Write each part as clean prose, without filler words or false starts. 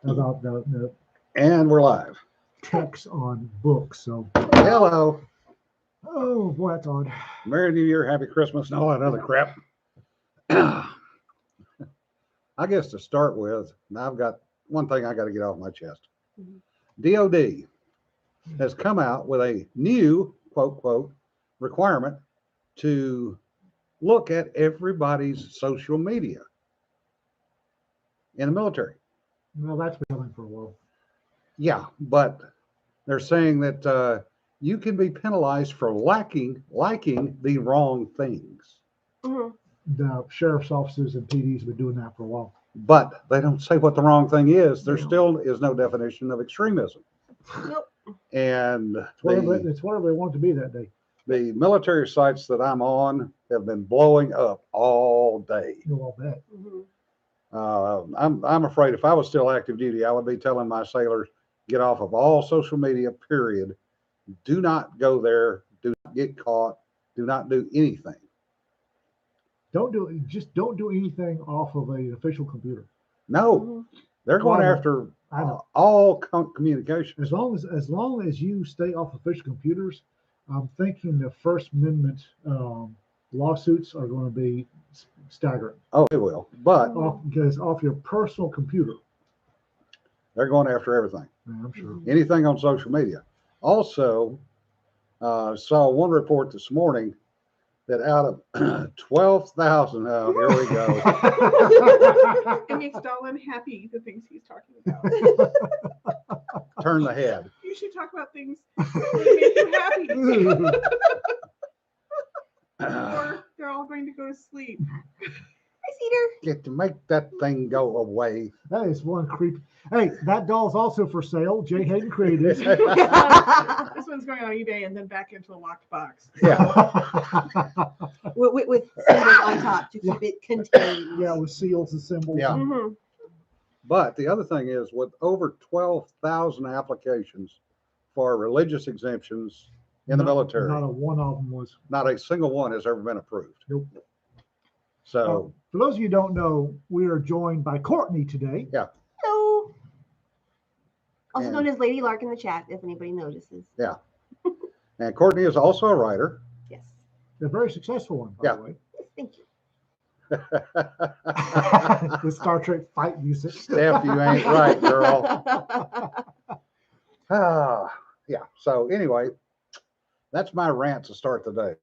about the And we're live. text on books. So, Hello. oh boy, that's odd. Merry New Year, Happy Christmas, and all that other crap. I guess to start with, now I've got one thing I got to get off my chest. DOD has come out with a new, quote, quote, requirement to look at everybody's social media in the military. Well, that's been coming for a while. Yeah, but they're saying that you can be penalized for liking the wrong things. Mm-hmm. The sheriff's offices and PDs have been doing that for a while. But they don't say what the wrong thing is. There No. still is no definition of extremism. Nope. And It's whatever they want it to be that day. the military sites that I'm on have been blowing up all day. No, I'll bet. Mm-hmm. I'm afraid if I was still active duty, I would be telling my sailors, get off of all social media, period. Do not go there. Do not get caught. Do not do anything. Don't do anything off of an official computer. No, Mm-hmm. they're going Well, after I know. all communication. As long as you stay off official computers, I'm thinking the First Amendment lawsuits are going to be staggering. Oh, they will. But Because off your personal computer, they're going after everything. I'm sure. Anything on social media. Also, saw one report this morning that out of 12,000, oh, here we go. It makes Dolan happy, the things he's talking about. Turn the head. You should talk about things that make you happy. Or they're all going to go to sleep. Hi, Cedar. Get to make that thing go away. That is one creep. Hey, that doll's also for sale. Jay Hayden created it. This one's going on eBay and then back into a locked box. Yeah. with symbols on top to keep it contained. Yeah, with seals and symbols. Yeah. Mm-hmm. But the other thing is, with over 12,000 applications for religious exemptions in the military, Not a one of them was. not a single one has ever been approved. Nope. So, For those of you who don't know, we are joined by Kortnee today. Hello. Also And- known as Lady Lark in the chat, if anybody notices. and Kortnee is also a writer. Yes. A very successful one, by Yeah. the way. Thank you. The Star Trek fight music. Steph, you ain't right, girl. Yeah. So anyway, that's my rant to start the day.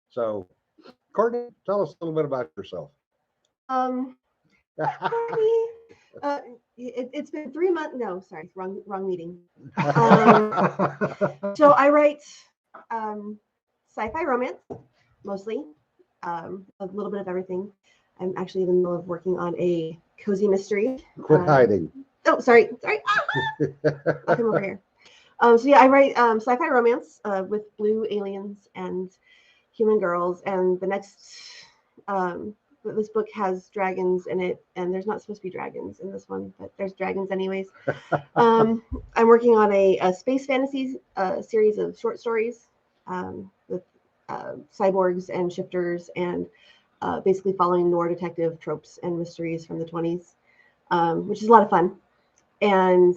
So, Kortnee, tell us a little bit about yourself. Courtney, it's been 3 months. No, sorry, wrong meeting. So I write sci-fi romance, mostly, a little bit of everything. I'm actually in the middle of working on a cozy mystery. Quit hiding. Oh, sorry. I'll come over here. So yeah, I write sci-fi romance with blue aliens and human girls, and the next this book has dragons in it, and there's not supposed to be dragons in this one, but there's dragons anyways. I'm working on a space fantasy series of short stories with cyborgs and shifters, and basically following noir detective tropes and mysteries from the 20s, which is a lot of fun. And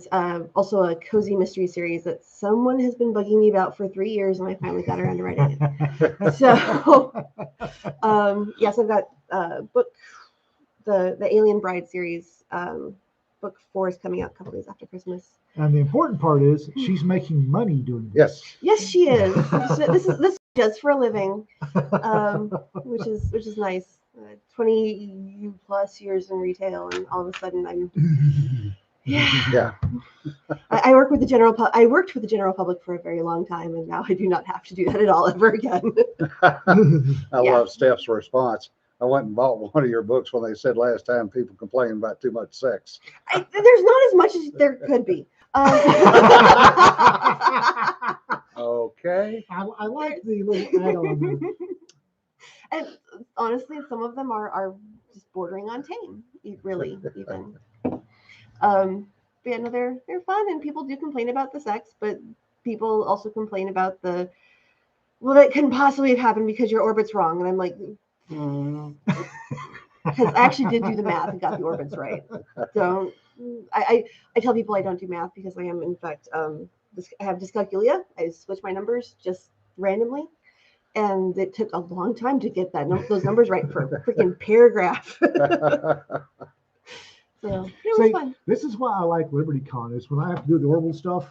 also a cozy mystery series that someone has been bugging me about for 3 years, and I finally got around to writing it. So, yes, I've got book, the Alien Bride series. Book 4 is coming out a couple days after Christmas. And the important part is she's making money doing this. Yes. Yes, she is. This she does for a living, which is nice. 20 plus years in retail, and all of a sudden I'm. Yeah. I work with the general. I worked with the general public for a very long time, and now I do not have to do that at all ever again. I Yeah. love Steph's response. I went and bought one of your books when they said last time people complain about too much sex. There's not as much as there could be. Okay. I like the little add-on. And honestly, some of them are just bordering on tame, really, even. But yeah, no, they're fun, and people do complain about the sex, but people also complain about that couldn't possibly have happened because your orbit's wrong. And I'm like, because I actually did do the math and got the orbits right. Don't I tell people I don't do math because I am, in fact, I have dyscalculia. I switch my numbers just randomly. And it took a long time to get those numbers right for a freaking paragraph. So it was fun. This is why I like LibertyCon, is when I have to do the orbital stuff,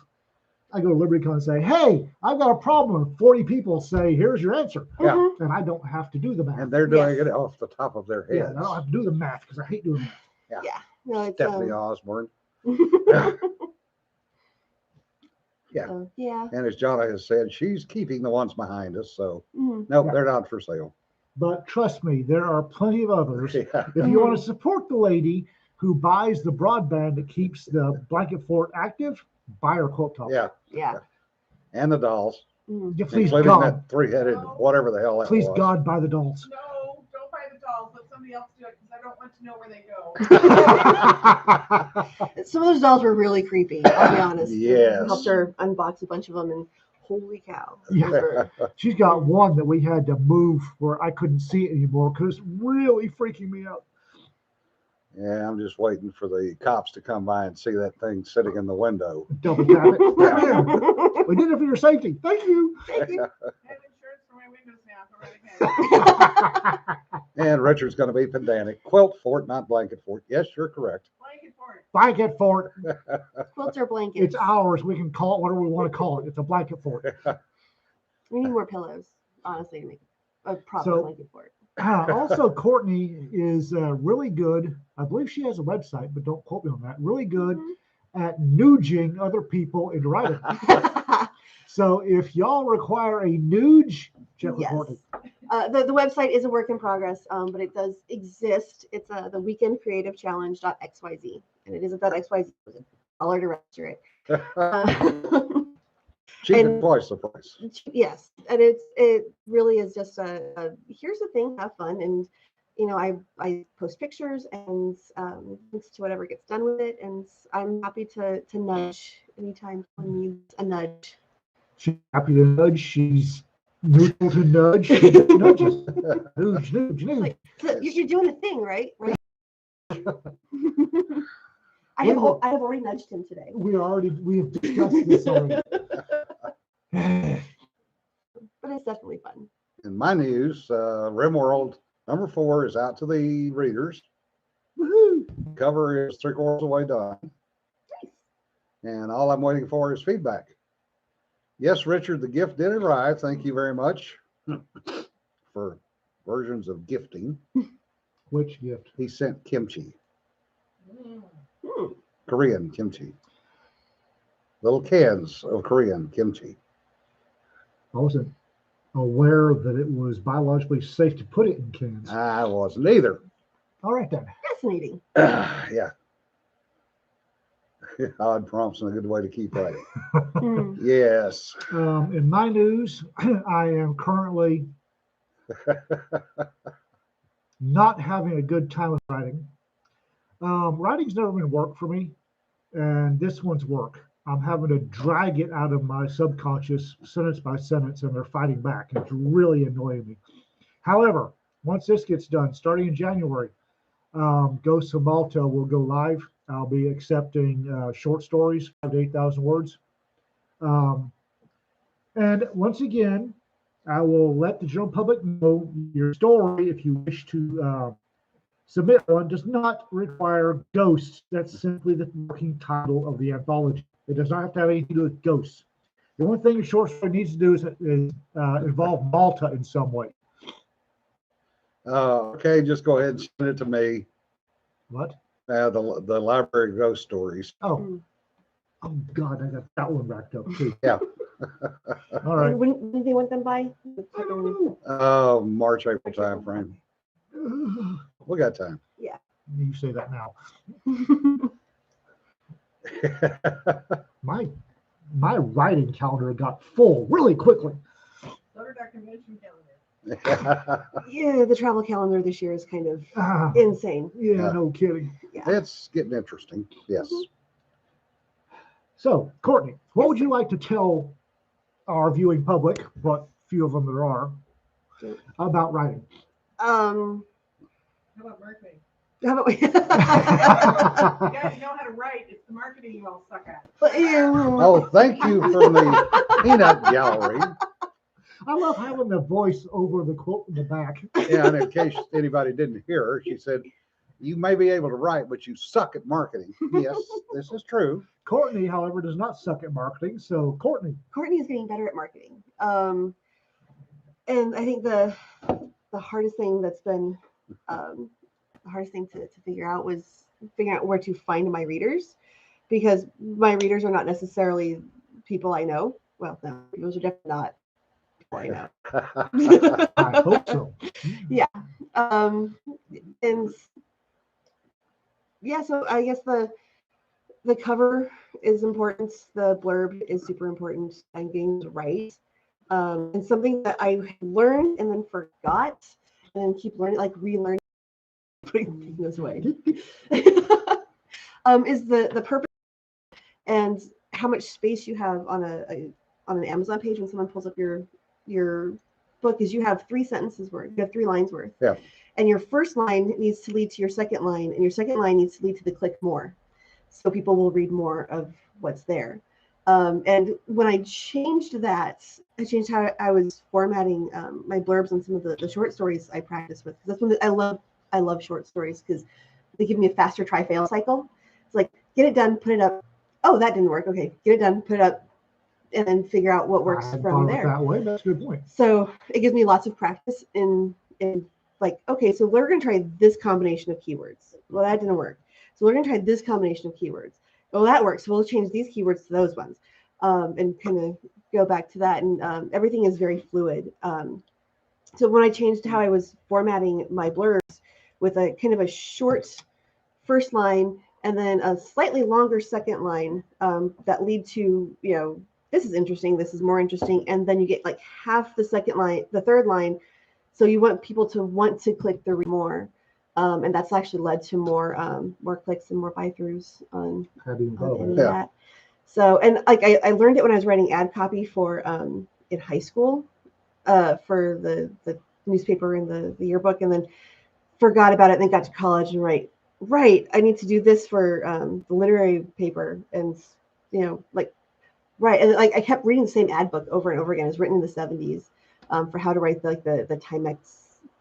I go to LibertyCon and say, hey, I've got a problem. And 40 people say, here's your answer. Yeah. And I don't have to do the math. And they're doing it off the top of their Yeah, heads. I don't have to do the math because I hate doing math. Yeah. No, it's Stephanie Osborne. Yeah. Yeah. And as Jonna has said, she's keeping the ones behind us. So, Mhm. nope, Yeah. they're not for sale. But trust me, there are plenty of others. Yeah. If you want to support the lady who buys the broadband that keeps the blanket fort active, buy her quilt top. Yeah. Yeah. And the dolls, Mhm. Yeah, please including God, that three-headed, whatever the hell that please was. God, buy the dolls. No, don't buy the dolls. Let somebody else do it because I don't want to know where they go. Some of those dolls were really creepy, I'll be honest. Yes. I helped her unbox a bunch of them, and holy cow. Yeah. Those were- She's got one that we had to move where I couldn't see it anymore because it's really freaking me out. Yeah, I'm just waiting for the cops to come by and see that thing sitting in the window. Double tap it. Bam. We did it for your safety. Thank you. Thank you. I have insurance for my windows now. Go right ahead. And Richard's going to be pedantic. Quilt fort, not blanket fort. Yes, you're correct. Blanket fort. Blanket fort. Quilts are blankets. It's ours. We can call it whatever we want to call it. It's a blanket fort. We need more pillows, honestly, to make a proper So- blanket for it. Also, Kortnee is really good. I believe she has a website, but don't quote me on that. Really good at nudging other people into writing. So if y'all require a nudge, check with Yes. Kortnee. The website is a work in progress, but it does exist. It's the weekendcreativechallenge.xyz, and it is a .xyz. $1 to register it. Cheap And- and twice the price. Yes, and it really is just a here's the thing, have fun, and I post pictures and links to whatever gets done with it, and I'm happy to nudge anytime someone needs a nudge. She's happy to nudge. She's neutral to nudge. She just nudges. Nudge, nudge, nudge. Like, so you're doing a thing, right? Right. I We have will- I have already nudged him today. We have discussed this already. But it's definitely fun. In my news, RimWorld #4 is out to the readers. Woohoo! Cover is 3/4 of the way done. Nice. And all I'm waiting for is feedback. Yes, Richard, the gift did arrive. Thank you very much for versions of gifting. Which gift? He sent kimchi, Hmm. Korean kimchi. Little cans of Korean kimchi. I wasn't aware that it was biologically safe to put it in cans. I wasn't either. All right then. Fascinating. Yeah. Odd prompts and a good way to keep writing. Hmm. Yes. In my news, I am currently not having a good time with writing. Writing's never been work for me, and this one's work. I'm having to drag it out of my subconscious sentence by sentence, and they're fighting back. And it's really annoying me. However, once this gets done, starting in January, Ghosts of Malta will go live. I'll be accepting short stories, 5,000 to 8,000 words. And once again, I will let the general public know your story, if you wish to submit one, does not require ghosts. That's simply the working title of the anthology. It does not have to have anything to do with ghosts. The only thing your short story needs to do is involve Malta in some way. Okay, just go ahead and send it to me. What? The library of ghost stories. Oh, oh God, I got that one racked up too. Yeah. All right. When do they want them by? I don't know. March, April time frame. We got time. You say that now. My writing calendar got full really quickly. So did our convention calendar. Yeah, the travel calendar this year is kind of Ah, insane. yeah, no kidding. It's getting interesting. Yes. So, Kortnee, what Yes, would you like to tell our viewing public, what few of them there are, Sure. about writing? How about marketing? How about we? You guys know how to write. It's the marketing you all suck at. Oh, thank you from the peanut gallery. I love having the voice over the quote in the back. Yeah, and in case anybody didn't hear her, she said, "You may be able to write, but you suck at marketing." Yes, this is true. Kortnee, however, does not suck at marketing. So Kortnee. Courtney is getting better at marketing. And I think the hardest thing that's been the hardest thing to figure out was figuring out where to find my readers, because my readers are not necessarily people I know. Well, no, those are definitely not people I know. I hope so. Yeah. And yeah, so I guess the cover is important. The blurb is super important. And getting it right. And something that I learned and then forgot and then keep learning, like relearning, putting this away, is the purpose and how much space you have on on an Amazon page when someone pulls up your book. Is you have 3 sentences worth, you have 3 lines worth. Yeah. And your first line needs to lead to your second line, and your second line needs to lead to the click more, so people will read more of what's there. And when I changed that, I changed how I was formatting my blurbs on some of the short stories I practice with. That's one that I love short stories because they give me a faster try-fail cycle. It's like, get it done, put it up. Oh, that didn't work. Okay, get it done, put it up, and then figure out what works I hadn't from thought of it there. that way. That's a good point. So it gives me lots of practice in like, okay, so we're going to try this combination of keywords. Well, that didn't work. So we're going to try this combination of keywords. Well, that works. So we'll change these keywords to those ones, and kind of go back to that. And everything is very fluid. So when I changed how I was formatting my blurbs with a kind of a short first line and then a slightly longer second line that lead to, this is interesting, this is more interesting, and then you get like half the second line, the third line. So you want people to want to click the read more, and that's actually led to more clicks and more buy-throughs on any of that. So, and like I learned it when I was writing ad copy for in high school for the newspaper and the yearbook, and then forgot about it. And then got to college and right, I need to do this for the literary paper, and right, and like I kept reading the same ad book over and over again. It was written in the 70s for how to write the Timex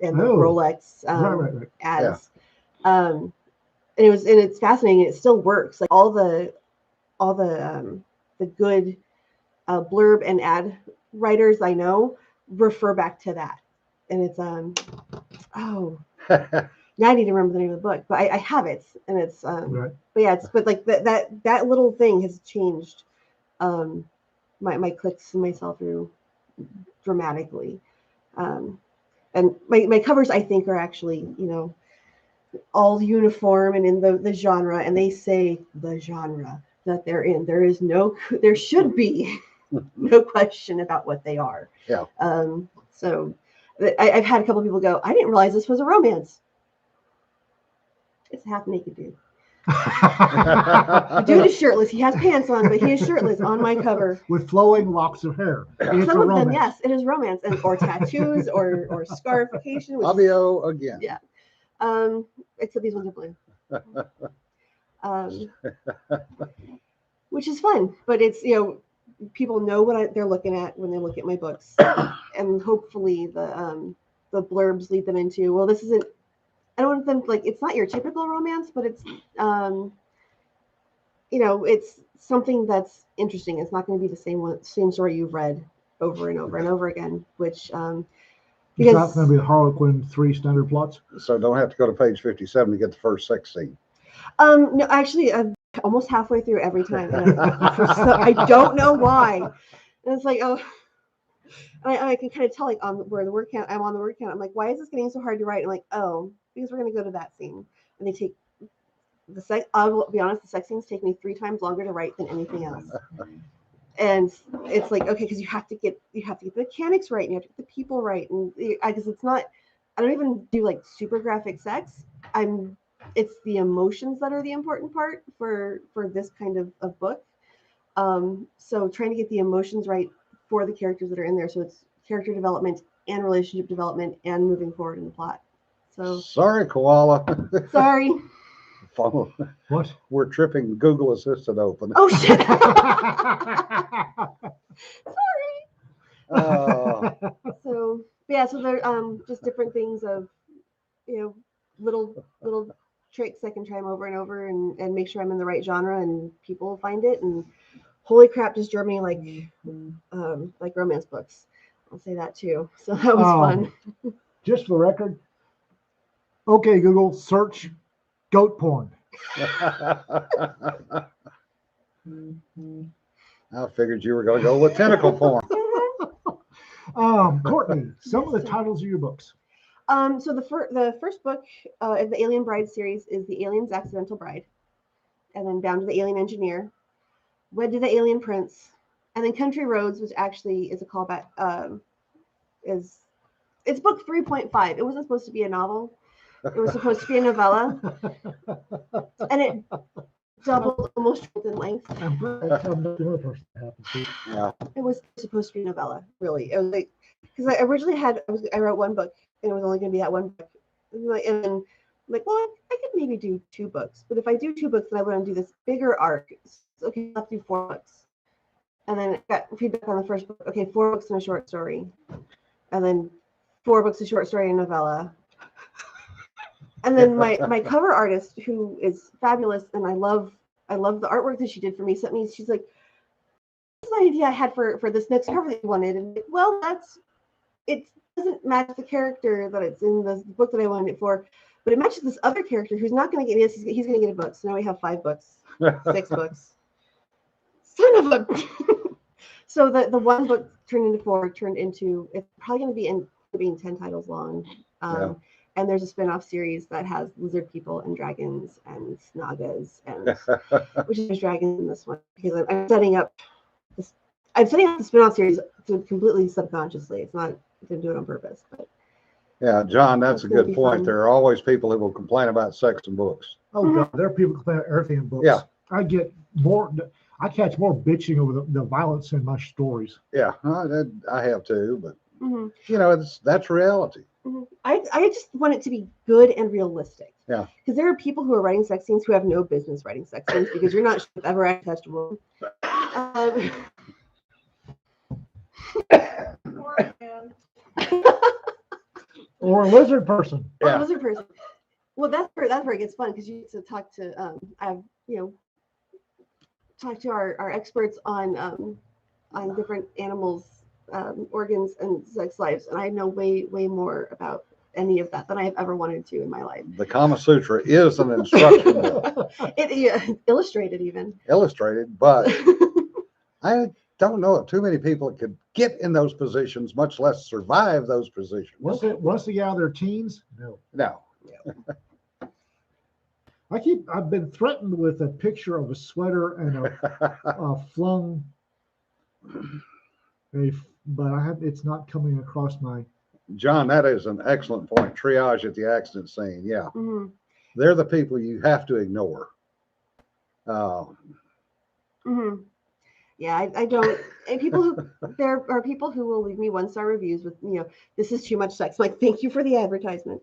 and the Rolex right. ads. And it's fascinating. And it still works. Like all the good blurb and ad writers I know refer back to that. And it's now I need to remember the name of the book, but I have it, and it's Right. but yeah, but like that little thing has changed my clicks and my sell-through dramatically. And my covers, I think, are actually, all uniform and in the genre, and they say the genre that they're in. There should be no question about what they are. Yeah. So I've had a couple of people go, I didn't realize this was a romance. It's a half naked dude. The dude is shirtless. He has pants on, but he is shirtless on my cover. With flowing locks of hair. It's Some a of them, romance. yes, it is romance, or tattoos, or scarification. Fabio again. Yeah. Except these ones are blue. Which is fun, but it's, people know what they're looking at when they look at my books, and hopefully the blurbs lead them into, well, this isn't. I don't want them it's not your typical romance, but it's it's something that's interesting. It's not going to be the same story you've read over and over and over again, which It's not going to be Harlequin 3 standard plots. So don't have to go to page 57 to get the first sex scene. No, actually, I'm almost halfway through every time. And I don't know why. And it's like, oh, I can kind of tell on where the word count. I'm on the word count. I'm like, why is this getting so hard to write? I'm like, oh, because we're going to go to that scene. And they take I'll be honest, the sex scenes take me 3 times longer to write than anything else. And it's like, okay, because you have to get the mechanics right, and you have to get the people right, and because it's not, I don't even do super graphic sex. It's the emotions that are the important part for this kind of book. So trying to get the emotions right for the characters that are in there, so it's character development and relationship development and moving forward in the plot. So Sorry, Koala. sorry. Phone. What? We're tripping Google Assistant open. Oh shit. So yeah, so they're just different things of, you know, little tricks I can try them over and over and make sure I'm in the right genre and people will find it. And holy crap, does Germany like romance books? I'll say that too. So that was fun. Just for the record, okay, Google, search goat porn. I figured you were going to go with tentacle porn. Kortnee, some of the Yes, sir. titles of your books. So the first book of the Alien Bride series is The Alien's Accidental Bride, and then Bound to the Alien Engineer, Wed to the Alien Prince, and then Country Roads, which actually is a callback. It's book 3.5. It wasn't supposed to be a novel. It was supposed to be a novella, and it doubled, almost tripled in length. I'm not the only person that happened to. Yeah. It was supposed to be a novella, really. It was like, because I originally I wrote one book, and it was only going to be that one book. And then, like, well, I could maybe do 2 books, but if I do 2 books, then I want to do this bigger arc. So, okay, I'll do 4 books. And then I got feedback on the first book. Okay, 4 books and a short story, and then 4 books, a short story, and a novella. And then my cover artist, who is fabulous, and I love the artwork that she did for me, sent me. She's like, "This is the idea I had for this next cover that you wanted." And like, well, it doesn't match the character that it's in the book that I wanted it for, but it matches this other character who's not going to get this. He's going to get a book. So now we have 5 books, 6 books. Son of a. So the one book turned into 4, turned into, it's probably going to be being 10 titles long. Yeah. And there's a spin-off series that has lizard people and dragons and nagas, and which is dragons in this one, because I'm setting up the spin-off series completely subconsciously. It's not, I didn't do it on purpose, but Yeah, John, that's a gonna good be point. fun. There are always people who will complain about sex in books. Oh God, there are people complaining about everything in books. Yeah. I catch more bitching over the violence in my stories. Yeah, I have too, but mhm. you know, that's reality. Mhm. I just want it to be good and realistic. Yeah. Because there are people who are writing sex scenes who have no business writing sex scenes because you're not sure if ever I touched a woman. Poor man. Or a lizard person. Or Yeah. a lizard person. Well, that's where it gets fun, because you get to talk to talk to our experts on different animals' organs and sex lives, and I know way more about any of that than I have ever wanted to in my life. The Kama Sutra is an instruction book, Illustrated even. illustrated, but I don't know of too many people that could get in those positions, much less survive those positions. Once they get out of their teens, no. No. I've been threatened with a picture of a sweater and a flung, but it's not coming across my. John, that is an excellent point. Triage at the accident scene. Yeah. Mm-hmm. They're the people you have to ignore. Mm-hmm. Yeah, I don't. And there are people who will leave me 1-star reviews with, this is too much sex. I'm like, thank you for the advertisement.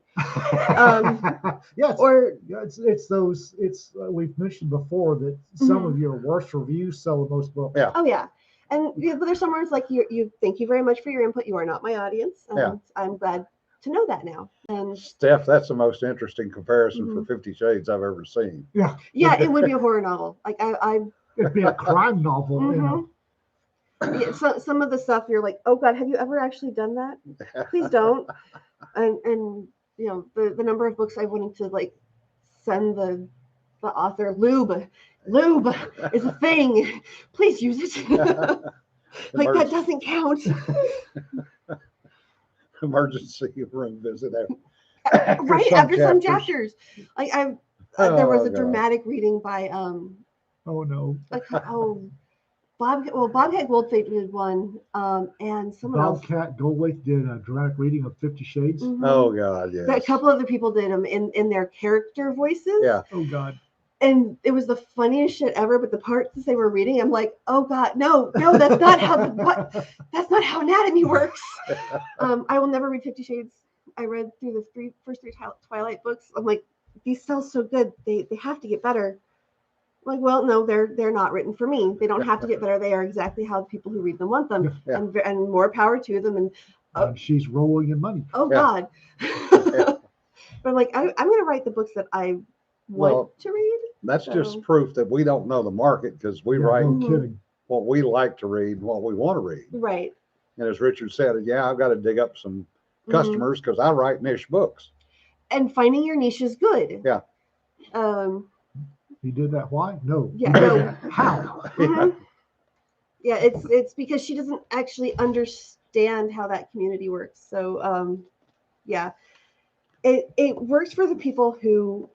Yeah, Or it's those. We've mentioned before that some of your worst reviews sell the most books. Yeah. oh yeah, and but there's some where it's like you thank you very much for your input. You are not my audience, and Yeah. I'm glad to know that now. And Steph, that's the most interesting comparison for 50 Shades I've ever seen. Yeah, yeah, it would be a horror novel. Like I it'd be a crime novel. Mhm. Yeah, some of the stuff you're like, oh God, have you ever actually done that? Please don't. And the number of books I wanted to like send the author lube is a thing. Please use it. Like that doesn't count. Emergency room visit. Right after some chapters. Like there was a God. dramatic reading by Oh no. Bobcat Goldthwait did one, and someone else. Bobcat Goldthwait did a dramatic reading of 50 Shades. Mhm. Oh God, yes. A couple other people did them in their character voices. Yeah. Oh God. And it was the funniest shit ever. But the parts that they were reading, I'm like, oh God, no, that's not how that's not how anatomy works. I will never read 50 Shades I read through the first three Twilight books. I'm like, these sell so good. They have to get better. I'm like, well, no, they're not written for me. They don't have to get better. They are exactly how the people who read them want them, Yeah. and more power to them. And And she's rolling in money. oh Yeah. God. But I'm like, I'm going to write the books that I want Well, to read. That's So- just proof that we don't know the market because we Yeah, write no kidding. what we like to read and what we want to read. Right. And as Richard said, yeah, I've got to dig up some Mhm. customers because I write niche books. And finding your niche is good. Yeah. He did that. Why? No. Yeah, He did no. that. How? Mhm. Yeah, it's because she doesn't actually understand how that community works. So yeah, it works for the people who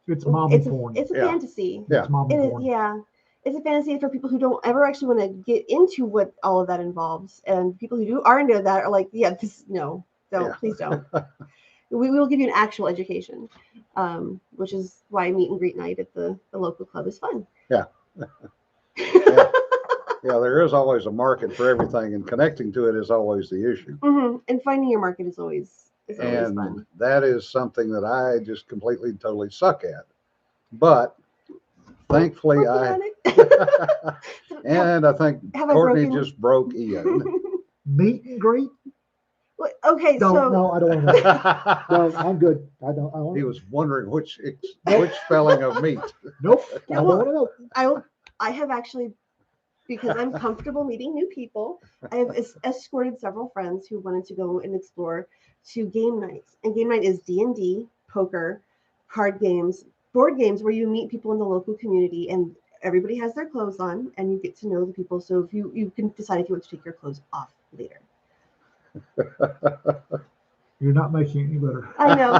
It's mommy it's porn. a Yeah. fantasy. Yeah. It's mommy It is, porn. yeah. It's a fantasy for people who don't ever actually want to get into what all of that involves, and people who are into that are like, yeah, don't, Yeah. please don't. We will give you an actual education, which is why meet and greet night at the local club is fun. Yeah. Yeah, there is always a market for everything, and connecting to it is always the issue. And finding your market is always And fun. that is something that I just completely, totally suck at. But thankfully, Working I on it. and I think Have I Courtney broken? just broke Ian. Meet and greet? Well, okay, No, so no, I don't want to. No, I'm good. I don't. He was wondering which spelling of meat. Nope. Yeah, I don't well, want to know. I have actually, because I'm comfortable meeting new people, I have escorted several friends who wanted to go and explore to game nights. And game night is D&D, poker, card games, board games where you meet people in the local community and everybody has their clothes on and you get to know the people. So if you can decide if you want to take your clothes off later. You're not making it any better. I know.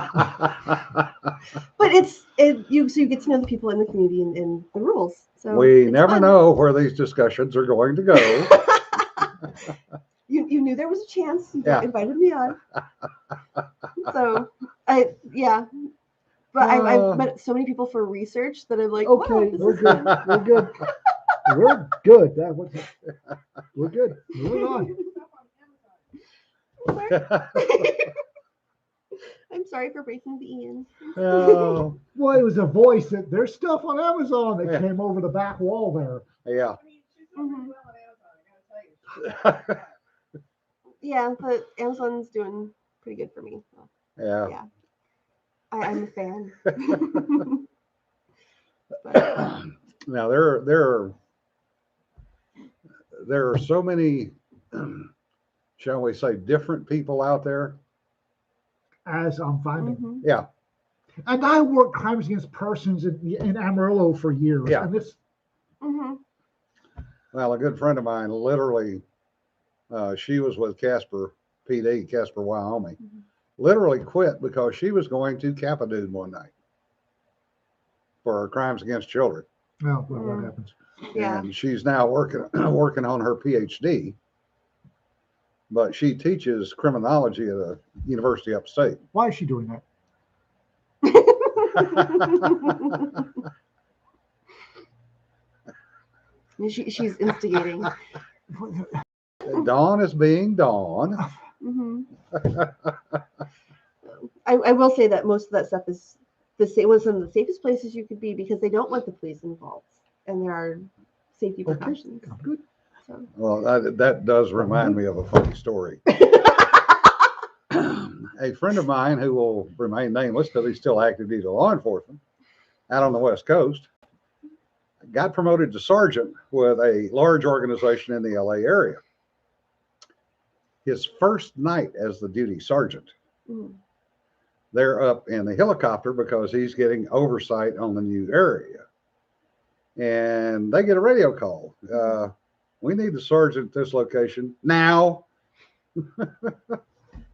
But so you get to know the people in the community and the rules. So We it's never fun. know where these discussions are going to go. You knew there was a chance. You Yeah. invited me on. So but I've met so many people for research that I'm like, Okay, wow, this we're is good. fun. We're good. We're good. We're good. Moving on. I'm sorry for breaking the Ian. Oh, Well, it was a voice that there's stuff on Amazon that Yeah. came over the back wall there. yeah. I mean, she's doing Mhm. well on Amazon, I gotta tell you. Yeah, but Amazon's doing pretty good for me. So, Yeah. yeah. I'm a fan. But, Now there are so many, shall we say, different people out there. As I'm finding. mhm. Yeah. And I worked crimes against persons in Amarillo for years. Yeah. And it's Mhm. Well, a good friend of mine, literally, she was with Casper PD, Casper, Wyoming. Mhm. Literally quit because she was going to cap a dude one night for crimes against children. well, that Mm. happens. Yeah. And she's now working working on her PhD, but she teaches criminology at a university upstate. Why is she doing that? She's instigating. Dawn is being Dawn. Mhm. I will say that most of that stuff is some of the safest places you could be because they don't want the police involved, and there are safety Okay. precautions. I'm good. So. Well, that does remind me of a funny story. A friend of mine who will remain nameless because he's still active duty law enforcement out on the West Coast got promoted to sergeant with a large organization in the LA area. His first night as the duty sergeant, Mm. they're up in the helicopter because he's getting oversight on the new area. And they get a radio call. We need the sergeant at this location now.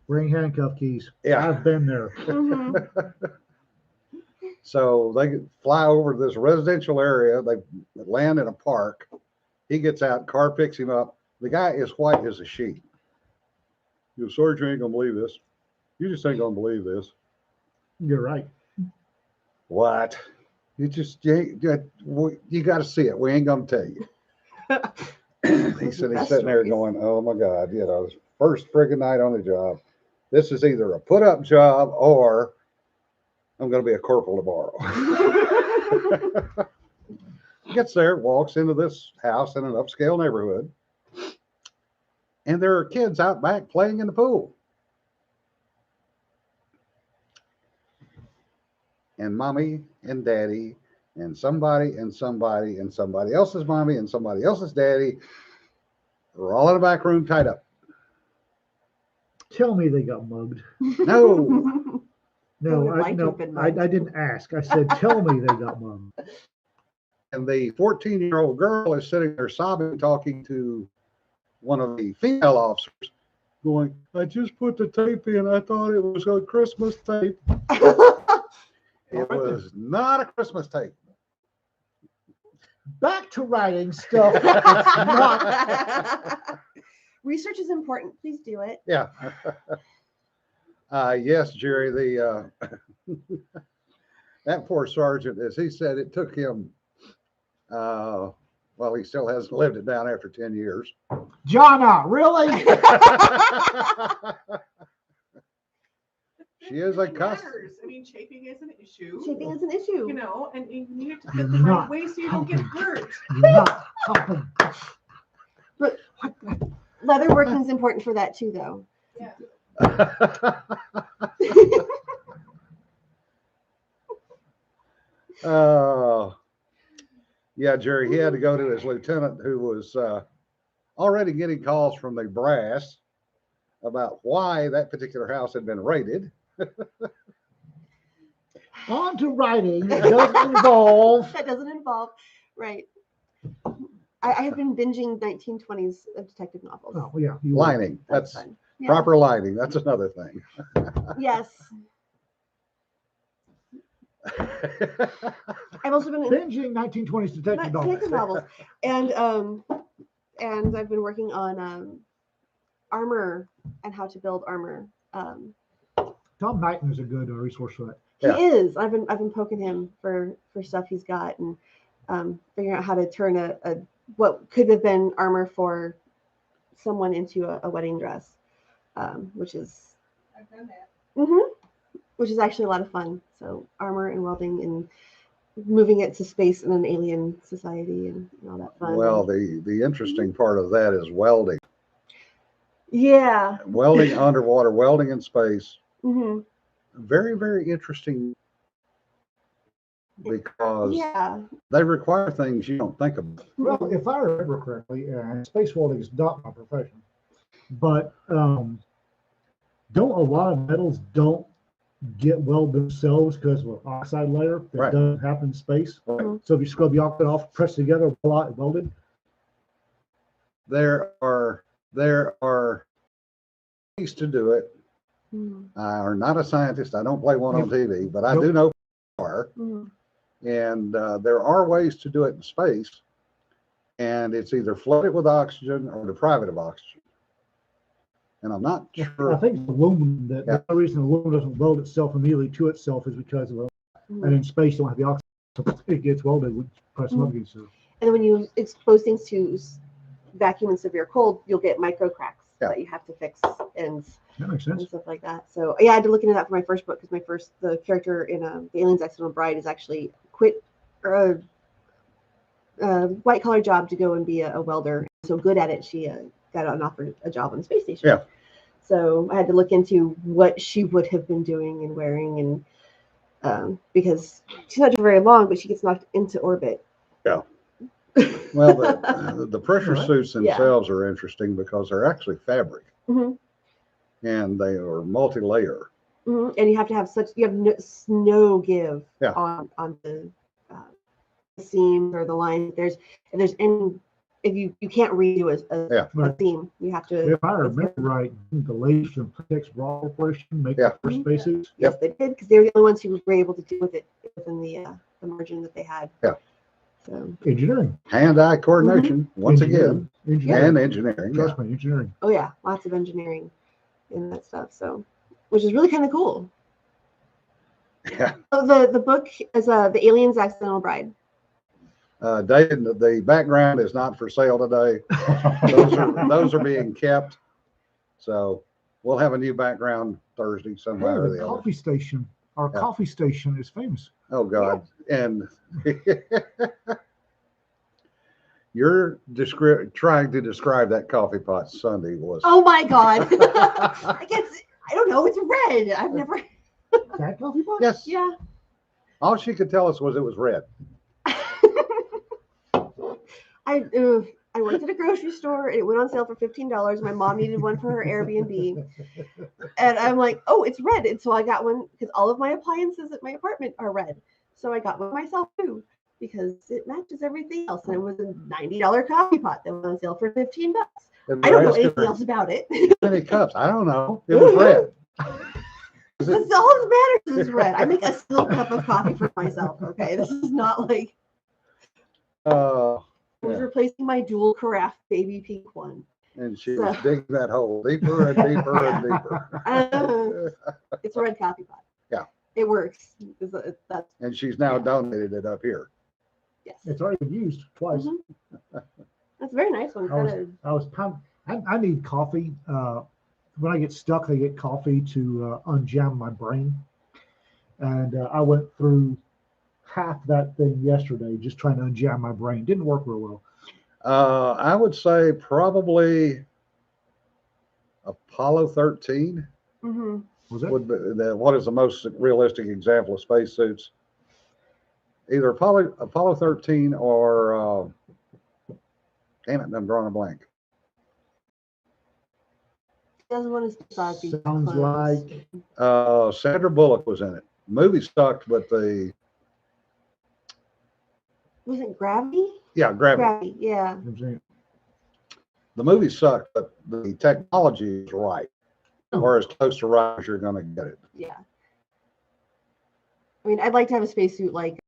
Bring handcuff keys. Yeah. I've been there. Mhm. So they fly over to this residential area. They land in a park. He gets out, car picks him up. The guy is white as a sheet. You Sergeant, you ain't gonna believe this. You just ain't gonna believe this. You're right. What? You got to see it. We ain't gonna tell you. He said he's Best sitting there stories. going, "Oh my God, his first friggin' night on the job. This is either a put up job or I'm going to be a corporal tomorrow. Gets there, walks into this house in an upscale neighborhood, and there are kids out back playing in the pool. And mommy and daddy and somebody and somebody and somebody else's mommy and somebody else's daddy are all in the back room tied up. Tell me they got mugged. No. No, would like to have been mugged. I didn't ask. I said, tell me they got mugged. And the 14-year-old girl is sitting there sobbing, talking to one of the female officers, going, I just put the tape in. I thought it was a Christmas tape. It was not a Christmas tape. Back to writing stuff. It's not. Research is important. Please do it. Yeah. Yes, Jerry, the that poor sergeant, as he said, it took him, well, he still hasn't lived it down after 10 years. Jonna, really? She is a It cuss. matters. I mean, chafing is an issue. Shaping is an issue. You know, and you need to You're fit the right not way so you don't get hurt. You're not helping. But leather working is important for that too, though. Yeah. Yeah, Jerry, he had to go to his lieutenant, who was already getting calls from the brass about why that particular house had been raided. On to writing. It doesn't involve. That doesn't involve, right. I have been binging 1920s detective novels. Oh, yeah. You Lining. That's That's fun. Yeah. proper lining. That's another thing. Yes. I've also been binging 1920s detective detective novels. novels, and I've been working on armor and how to build armor. Tom Knighton is a good resource for that. He Yeah. is. I've been poking him for stuff he's got and figuring out how to turn a what could have been armor for someone into a wedding dress, which is I've done that. which is actually a lot of fun. So armor and welding and moving it to space in an alien society and all that fun. Well, the interesting part of that is welding. Yeah. Welding underwater, welding in space. hmm Very, very interesting because Yeah. they require things you don't think of. Well, if I remember correctly, and space welding is not my profession, but don't a lot of metals don't get welded themselves because of an oxide layer that Right. doesn't happen in space? Right. So if you scrub the oxide off, press it together, voila, it welded. There are ways to do it. Mhm. I'm not a scientist. I don't play one on Nope. TV, but I Nope. do know are. Mhm. And there are ways to do it in space. And it's either flood it with oxygen or deprive it of oxygen. And I'm not I sure. think it's aluminum. That Yeah. the only reason aluminum doesn't weld itself immediately to itself is because of and in space you don't have the oxygen, so it gets welded. We press them up against it. And then when you expose things to vacuum and severe cold, you'll get micro cracks Yeah. that you have to fix and That makes sense. stuff like that. So yeah, I had to look into that for my first book because the character in The Alien's Accidental Bride is actually quit a white collar job to go and be a welder. So good at it, she got an offer a job on the space station. Yeah. So I had to look into what she would have been doing and wearing, and because she's not very long, but she gets knocked into orbit. Yeah. Well, the pressure Right. suits Yeah. themselves are interesting because they're actually fabric Mhm. and they are multi-layer. And you have to have no give Yeah. on the seams or the line. If there's any, if you can't redo a Right. seam, you have to. If I remember right, the ladies from Tex Raw Corporation make Yeah. the first spacesuits. Yes, they did because they were the only ones who were able to deal with it within the margin that they had. Yeah. So Engineering. Hand-eye coordination, once again, Engineering. and engineering. Yeah. Trust me, engineering. oh yeah, lots of engineering in that stuff. So which is really kind of cool. Yeah. So the book is The Alien's Accidental Bride. David, the background is not for sale today. Those are being kept. So we'll have a new background Thursday, Hey, somewhere or the the other. coffee station, our Yeah. coffee station is famous. Oh God. And you're trying to describe that coffee pot Sunday was. Oh my God. I guess, I don't know. It's red. I've never. That coffee pot? Yes. Yeah. All she could tell us was it was red. I worked at a grocery store. It went on sale for $15. My mom needed one for her Airbnb. And I'm like, oh, it's red. And so I got one because all of my appliances at my apartment are red. So I got one myself too because it matches everything else. And it was a $90 coffee pot that went on sale for $15. And I we're don't know asking anything her, else about it. how many cups? I don't know. It was red. Is That's it- all that matters is red. I make a single cup of coffee for myself. Okay. This is not like I was Yeah. replacing my dual carafe baby pink one. And she was digging that hole deeper and deeper and deeper. It's a red coffee pot. Yeah. It works. That's And she's now donated it up here. yes. It's already been used twice. Mhm. That's a very nice one. I was I need coffee. When I get stuck, I get coffee to unjam my brain. And I went through half that thing yesterday, just trying to unjam my brain. Didn't work real well. I would say probably Apollo 13 Mm-hmm. Was it? would be what is the most realistic example of spacesuits? Either Apollo 13 or damn it, I'm drawing a blank. Doesn't want to stop. Sounds like Sandra Bullock was in it. The movie sucked, but Was it Gravity? Gravity. Gravity. Yeah. I'm saying, The movie sucked, but the technology is right, or as close to right as you're going to get it. Yeah. I mean, I'd like to have a spacesuit like.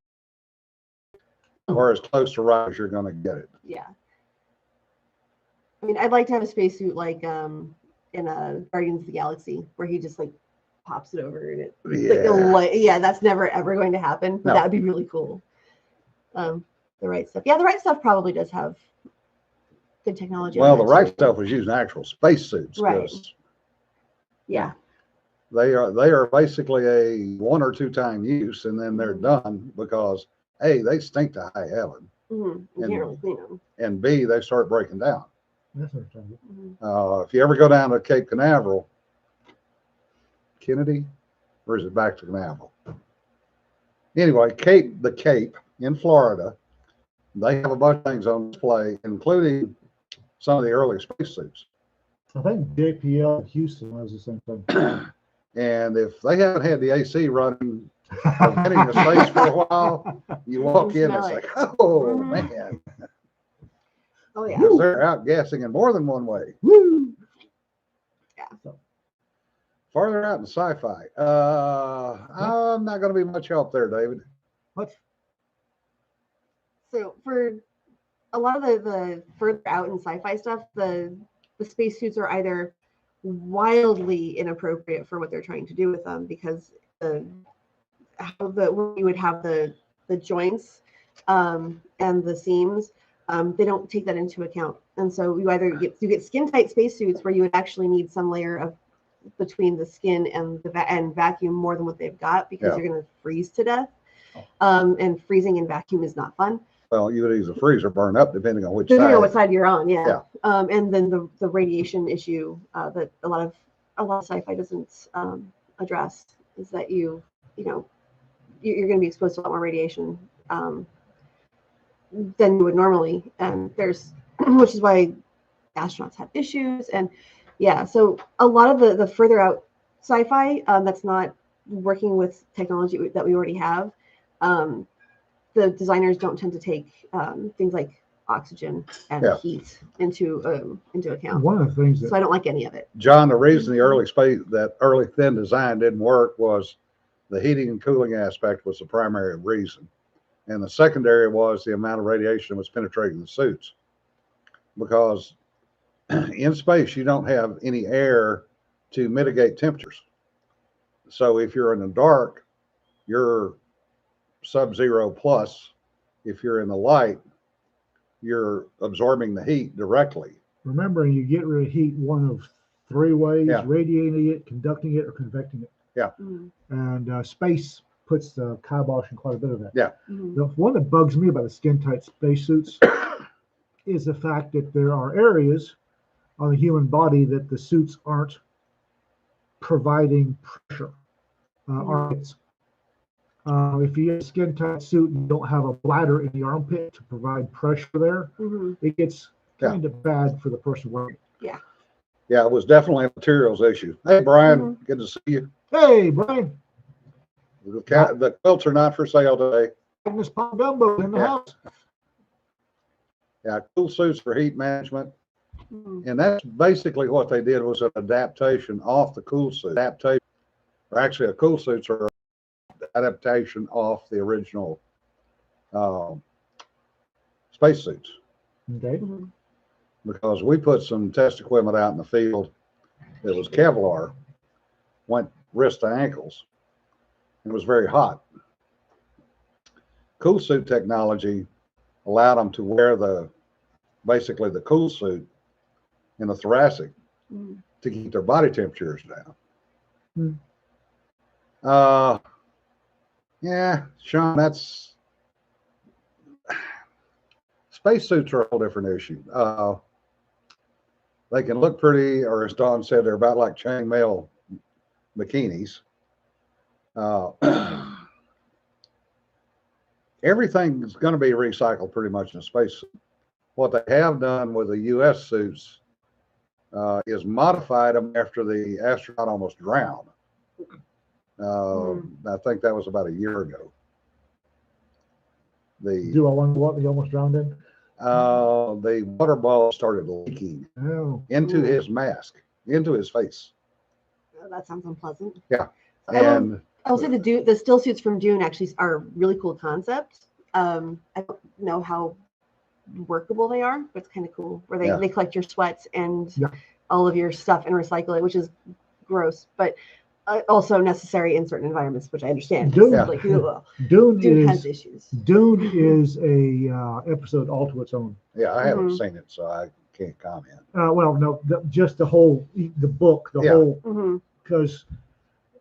Or as close to right as you're going to get it. Yeah. I mean, I'd like to have a spacesuit like in Guardians of the Galaxy, where he just like pops it over and it. Yeah. That's never ever going to happen. But No. that would be really cool. The right stuff. Yeah, the right stuff probably does have good technology. Well, on the it, right too. stuff was using actual spacesuits. Right. Yeah. They are basically a 1 or 2 time use, and then they're done because A, they stink to high heaven, Mm-hmm. You And- can't really clean them. and B, they start breaking down. that's understandable. Mm-hmm. If you ever go down to Cape Canaveral, Kennedy, or is it back to Canaveral? Anyway, the Cape in Florida, they have a bunch of things on display, including some of the early spacesuits. I think JPL in Houston was the same thing. And if they haven't had the AC running or getting to space for a while, you walk You in, smell it's it. like, oh Mhm. man, Oh yeah. because they're outgassing in more than one way. Woo! Farther out in sci-fi, I'm not going to be much help there, David. What? So for a lot of the further out in sci-fi stuff, the spacesuits are either wildly inappropriate for what they're trying to do with them because where you would have the joints and the seams, they don't take that into account, and so you get skin tight spacesuits where you would actually need some layer of between the skin and and vacuum more than what they've got because you're going to freeze to death, and freezing in vacuum is not fun. Well, you would use a freezer burn up depending on which Depending side. on what side you're on, yeah. Yeah. And then the radiation issue that a lot of sci-fi doesn't address is that you're going to be exposed to a lot more radiation than you would normally, and there's which is why astronauts have issues, and so a lot of the further out sci-fi that's not working with technology that we already have. The designers don't tend to take things like oxygen and heat into account. One of the things So that I don't like any of it. John, the reason the early thin design didn't work was the heating and cooling aspect was the primary reason. And the secondary was the amount of radiation that was penetrating the suits. Because in space, you don't have any air to mitigate temperatures. So if you're in the dark, you're sub-zero plus. If you're in the light, you're absorbing the heat directly. remembering you get rid of heat, one of three ways: Yeah. radiating it, conducting it, or convecting it. Mhm. And space puts the kibosh in quite a bit of that. Yeah. Mhm. The one that bugs me about the skin-tight spacesuits is the fact that there are areas on the human body that the suits aren't providing pressure. Armpits. If you have a skin-tight suit and you don't have a bladder in the armpit to provide pressure there, Mhm. it gets kind of bad for the person wearing it. Yeah, it was definitely a materials issue. Hey, Brian, good to see you. Hey, Brian, The quilts are not for sale today. Agnes Pop Gumbo in the Yeah. house. Yeah, cool suits for heat management. Mhm. And that's basically what they did, was an adaptation off the cool suit. Adaptation, or actually a cool suits are adaptation off the original spacesuits. Okay. Mhm. Because we put some test equipment out in the field that was Kevlar, went wrist to ankles, and it was very hot. Cool suit technology allowed them to wear basically the cool suit in the thoracic Mhm. to keep their body temperatures down. Hmm. Yeah, Sean, that's spacesuits are a whole different issue. They can look pretty, or as Don said, they're about like chainmail bikinis. Everything's going to be recycled pretty much in space. What they have done with the U.S. suits is modified them after the astronaut almost drowned. I think that was about a year ago. Do I want what he almost drowned in? The water ball started leaking Oh. into his mask, into his face. Oh, that sounds unpleasant. Yeah. I will say the still suits from Dune actually are a really cool concept. I don't know how workable they are, but it's kind of cool where they collect your sweats and all of your stuff and recycle it, which is gross, but also necessary in certain environments, which I understand. Dune, like, Dune has issues. Dune is a episode all to its own. Yeah, I haven't seen it, so I can't comment. Well, no, just the book, whole, because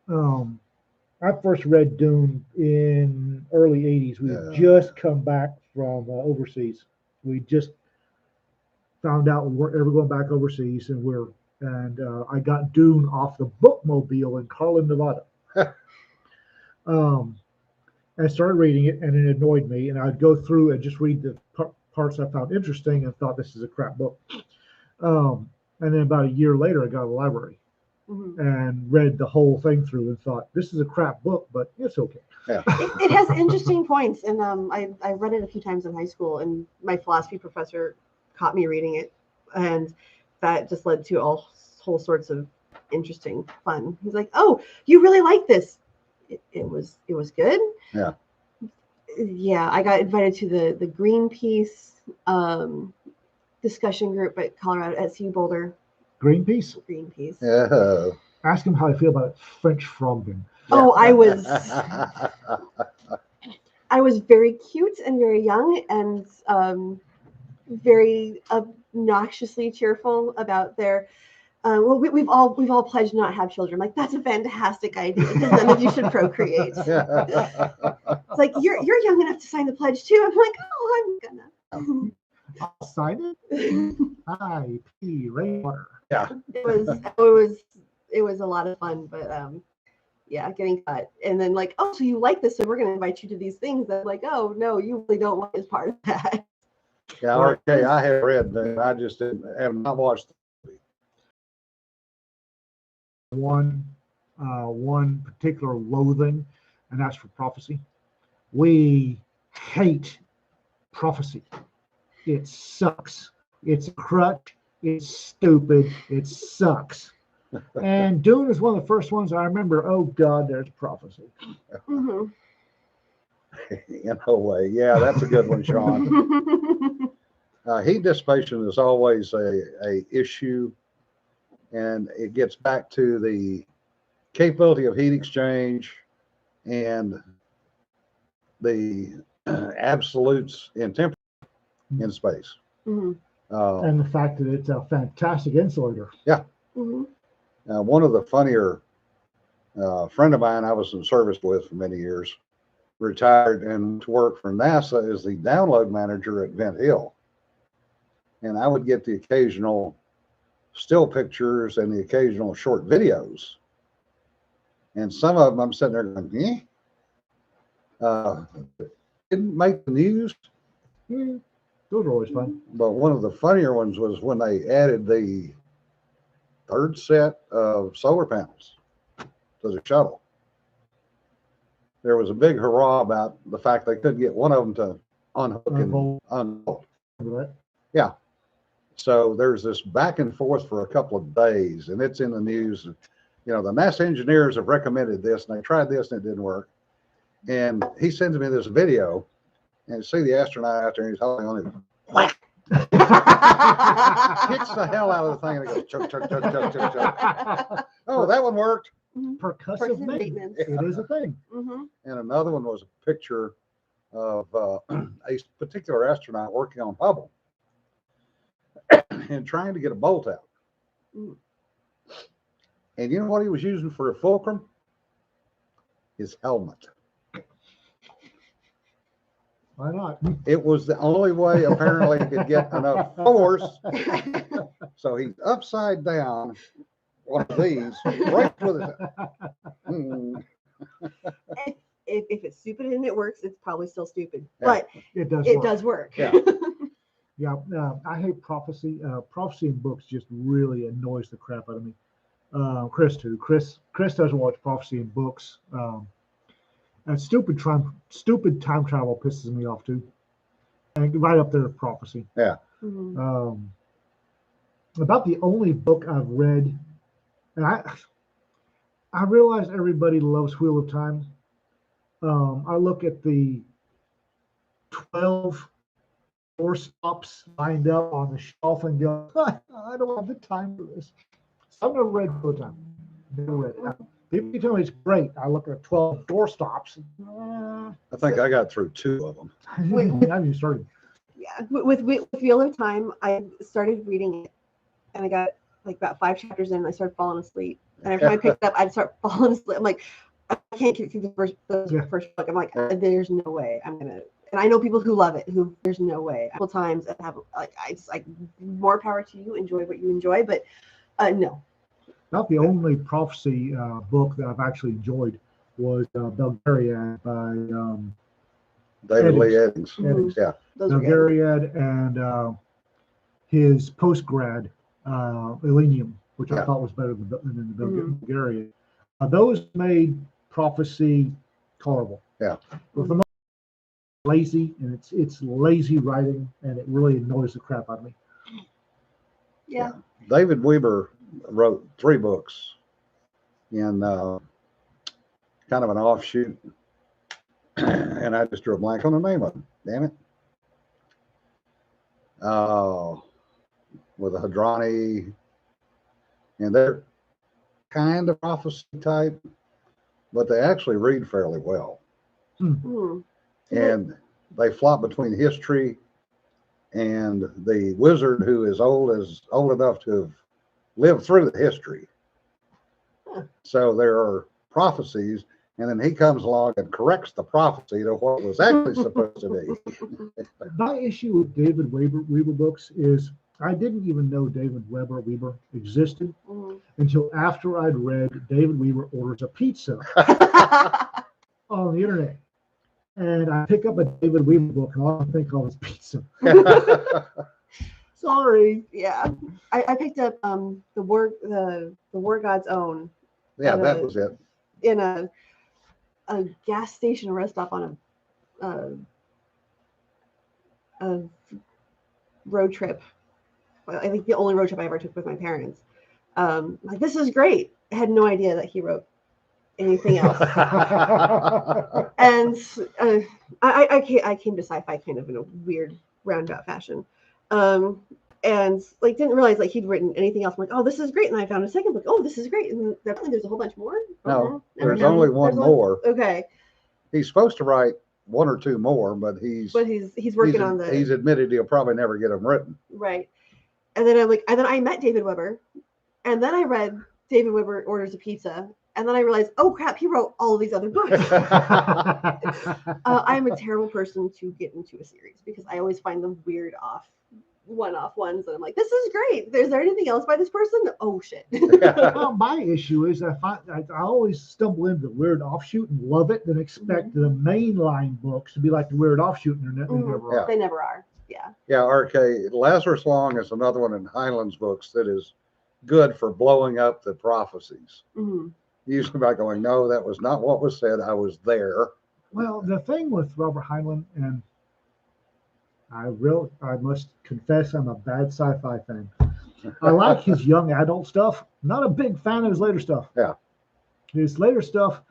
I first read Dune in early 80s. We had just come back from overseas. We just found out we weren't ever going back overseas, and I got Dune off the bookmobile in Carlin, Nevada. I started reading it, and it annoyed me. And I'd go through and just read the parts I found interesting, and thought this is a crap book. And then about a year later, I got a library and read the whole thing through, and thought this is a crap book, but it's okay. Yeah. It has interesting points, and I read it a few times in high school, and my philosophy professor caught me reading it, and that just led to all whole sorts of interesting fun. He's like, "Oh, you really like this?" It was good. Yeah. Yeah, I got invited to the Greenpeace discussion group at Colorado at CU Boulder. Greenpeace? Greenpeace. Yeah. Ask him how I feel about French frogging. Oh, I was very cute and very young and very obnoxiously cheerful about their. Well, we've all pledged not have children. Like, that's a fantastic idea because none of you should procreate. It's like you're young enough to sign the pledge too. I'm like, oh, I'm gonna. I'll sign it. I pee rainwater. Yeah. It was a lot of fun, but yeah, getting cut. And then like, oh, so you like this, so we're gonna invite you to these things. That like, oh no, you really don't like as part of that. Yeah, okay, I have read that. I just have not watched. One particular loathing, and that's for prophecy. We hate prophecy. It sucks. It's a crutch. It's stupid. It sucks. And Dune is one of the first ones I remember. Oh God, there's prophecy. Mm-hmm. In a way, yeah, that's a good one, Sean. Heat dissipation is always a issue, and it gets back to the capability of heat exchange and the absolutes in temperature in space. Mm-hmm. And the fact that it's a fantastic insulator. Yeah. Mm-hmm. One of the funnier friend of mine I was in service with for many years, retired and to work for NASA as the download manager at Vent Hill. And I would get the occasional still pictures and the occasional short videos. And some of them I'm sitting there going, didn't make the news. Those are always fun. But one of the funnier ones was when they added the third set of solar panels to the shuttle. There was a big hurrah about the fact they couldn't get one of them to unhook and unbolt. Right? Yeah. So there's this back and forth for a couple of days, and it's in the news. You know, the NASA engineers have recommended this, and they tried this, and it didn't work. And he sends me this video, and you see the astronaut out there, and he's holding on it. Whack! Kicks the hell out of the thing, and it goes chug, chug, chug, chug, chug, chug. Oh, that one worked. Percussive Percussive maintenance. maintenance. It is a thing. Mhm. And another one was a picture of a particular astronaut working on Hubble and trying to get a bolt out. Mm. And you know what he was using for a fulcrum? His helmet. Why not? It was the only way apparently he could get enough force. So he's upside down, one of these, right with it. If it's stupid and it works, it's probably still stupid. Yeah. But It does. it work. does work. Yeah. Yeah, I hate prophecy. Prophecy in books just really annoys the crap out of me. Chris too. Chris doesn't watch prophecy in books. And stupid time travel pisses me off too. And right up there with prophecy. Mhm. About the only book I've read, and I realize everybody loves Wheel of Time. I look at the 12 door stops lined up on the shelf and go, I don't have the time for this. So I've never read Wheel of Time. Never read it. People tell me it's great. I look at 12 door stops. I think I got through 2 of them. I haven't even started. Yeah. With Wheel of Time, I started reading it, and I got like about 5 chapters in, and I started falling asleep. And every time I picked it up, I'd start falling asleep. I'm like, I can't get through the first book. I'm like, there's no way I'm gonna. And I know people who love it. Who there's no way. A couple times I have more power to you. Enjoy what you enjoy, but no. About the only prophecy book that I've actually enjoyed was Bulgarian by David Eddings. Lee Eddings. Eddings. Yeah. Those are good. Bulgarian and his postgrad Elenium, which I Yeah. thought was better than the Bulgarian. Those made prophecy tolerable. Yeah. With the most lazy, and it's lazy writing, and it really annoys the crap out of me. Yeah. David Weber wrote 3 books in kind of an offshoot, and I just drew a blank on the name of them. Damn it. With a Hadrani, and they're kind of prophecy type, but they actually read fairly well. Mhm. And they flop between history and the wizard who is old enough to have lived through the history. Huh. So there are prophecies, and then he comes along and corrects the prophecy to what was actually supposed to be. My issue with David Weber books is I didn't even know David Weber existed Mhm. until after I'd read David Weber Orders a Pizza on the internet. And I pick up a David Weber book and all I think of is pizza. Sorry. Yeah. I picked up the War God's Own Yeah, that was it. in a gas station rest stop on a road trip. Well, I think the only road trip I ever took with my parents. Like, this is great. I had no idea that he wrote anything else. And I came to sci-fi kind of in a weird roundabout fashion. And like didn't realize like he'd written anything else. I'm like, oh, this is great. And I found a second book. Oh, this is great. And definitely there's a whole bunch more. No, Never there's known. only one There's more. Okay. He's supposed to write 1 or 2 more, but he's working on the he's admitted he'll probably never get them written. right. And then I met David Weber, and then I read David Weber orders a pizza, and then I realized, oh crap, he wrote all of these other books. I'm a terrible person to get into a series because I always find them weird one-off ones, and I'm like, this is great. Is there anything else by this person? Oh shit. Well, my issue is I always stumble into the weird offshoot and love it, then expect the mainline books to be like the weird offshoot, and they never are. They never are. Yeah. Yeah, RK. Lazarus Long is another one in Heinlein's books that is good for blowing up the prophecies. Mm-hmm. Usually by going, no, that was not what was said. I was there. Well, the thing with Robert Heinlein, and I must confess I'm a bad sci-fi fan. I like his young adult stuff. Not a big fan of his later stuff. Yeah. His later stuff,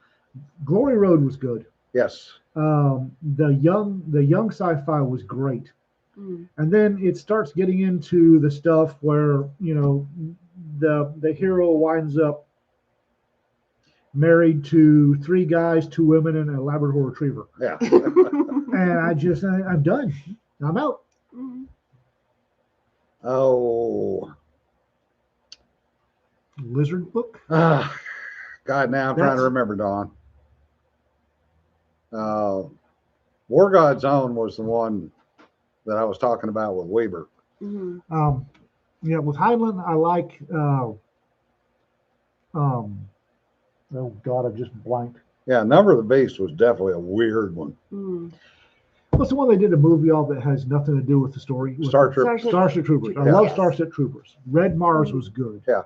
Glory Road was good. Yes. The young sci-fi was great. Mm. And then it starts getting into the stuff where, the hero winds up married to 3 guys, 2 women, and a Labrador Retriever. Yeah. And I'm done. I'm out. Mm. Oh. Lizard book. God, now I'm trying That's- to remember, Don. War God's Own was the one that I was talking about with Weber. Mm. With Heinlein, I like. Oh God, I've just blanked. Yeah, Number of the Beast was definitely a weird one. Mm. What's the one they did a movie of that has nothing to do with the story? Star Trek. Starship Troopers. I Yeah. love Yes. Starship Troopers. Red Mars Mhm. was good. Yeah.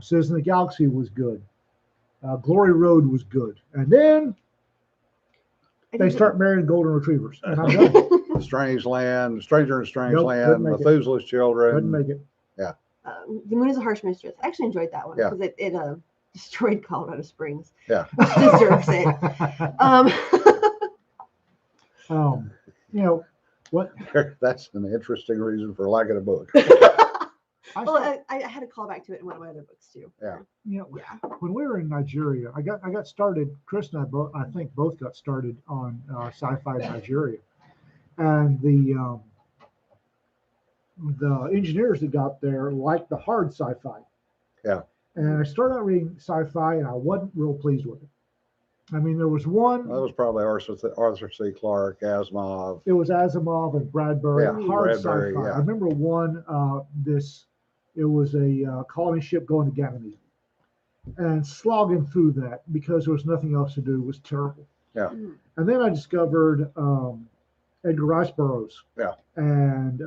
Citizen of the Galaxy was good. Glory Road was good. And then they start marrying golden retrievers. And I'm done. Strange Land, Stranger in Strange Nope, Land, couldn't make it. Methuselah's Couldn't Children. make it. The Moon is a Harsh Mistress. I actually enjoyed that one Yeah. because it destroyed Colorado Springs. Yeah. Deserves it. What? That's an interesting reason for liking a book. Well, I had a callback to it in one of my other books too. Yeah. When we were in Nigeria, I got started. Chris and I think both got started on sci-fi Nigeria, and the engineers that got there liked the hard sci-fi. Yeah. And I started out reading sci-fi, and I wasn't real pleased with it. I mean, there was one. That was probably Arthur C. Clarke, Asimov. It was Asimov and Bradbury. Yeah, Hard Bradbury, sci-fi. yeah. I remember one. It was a colony ship going to Ganymede, and slogging through that because there was nothing else to do was terrible. Yeah. Mm. And then I discovered Edgar Rice Burroughs. Yeah. And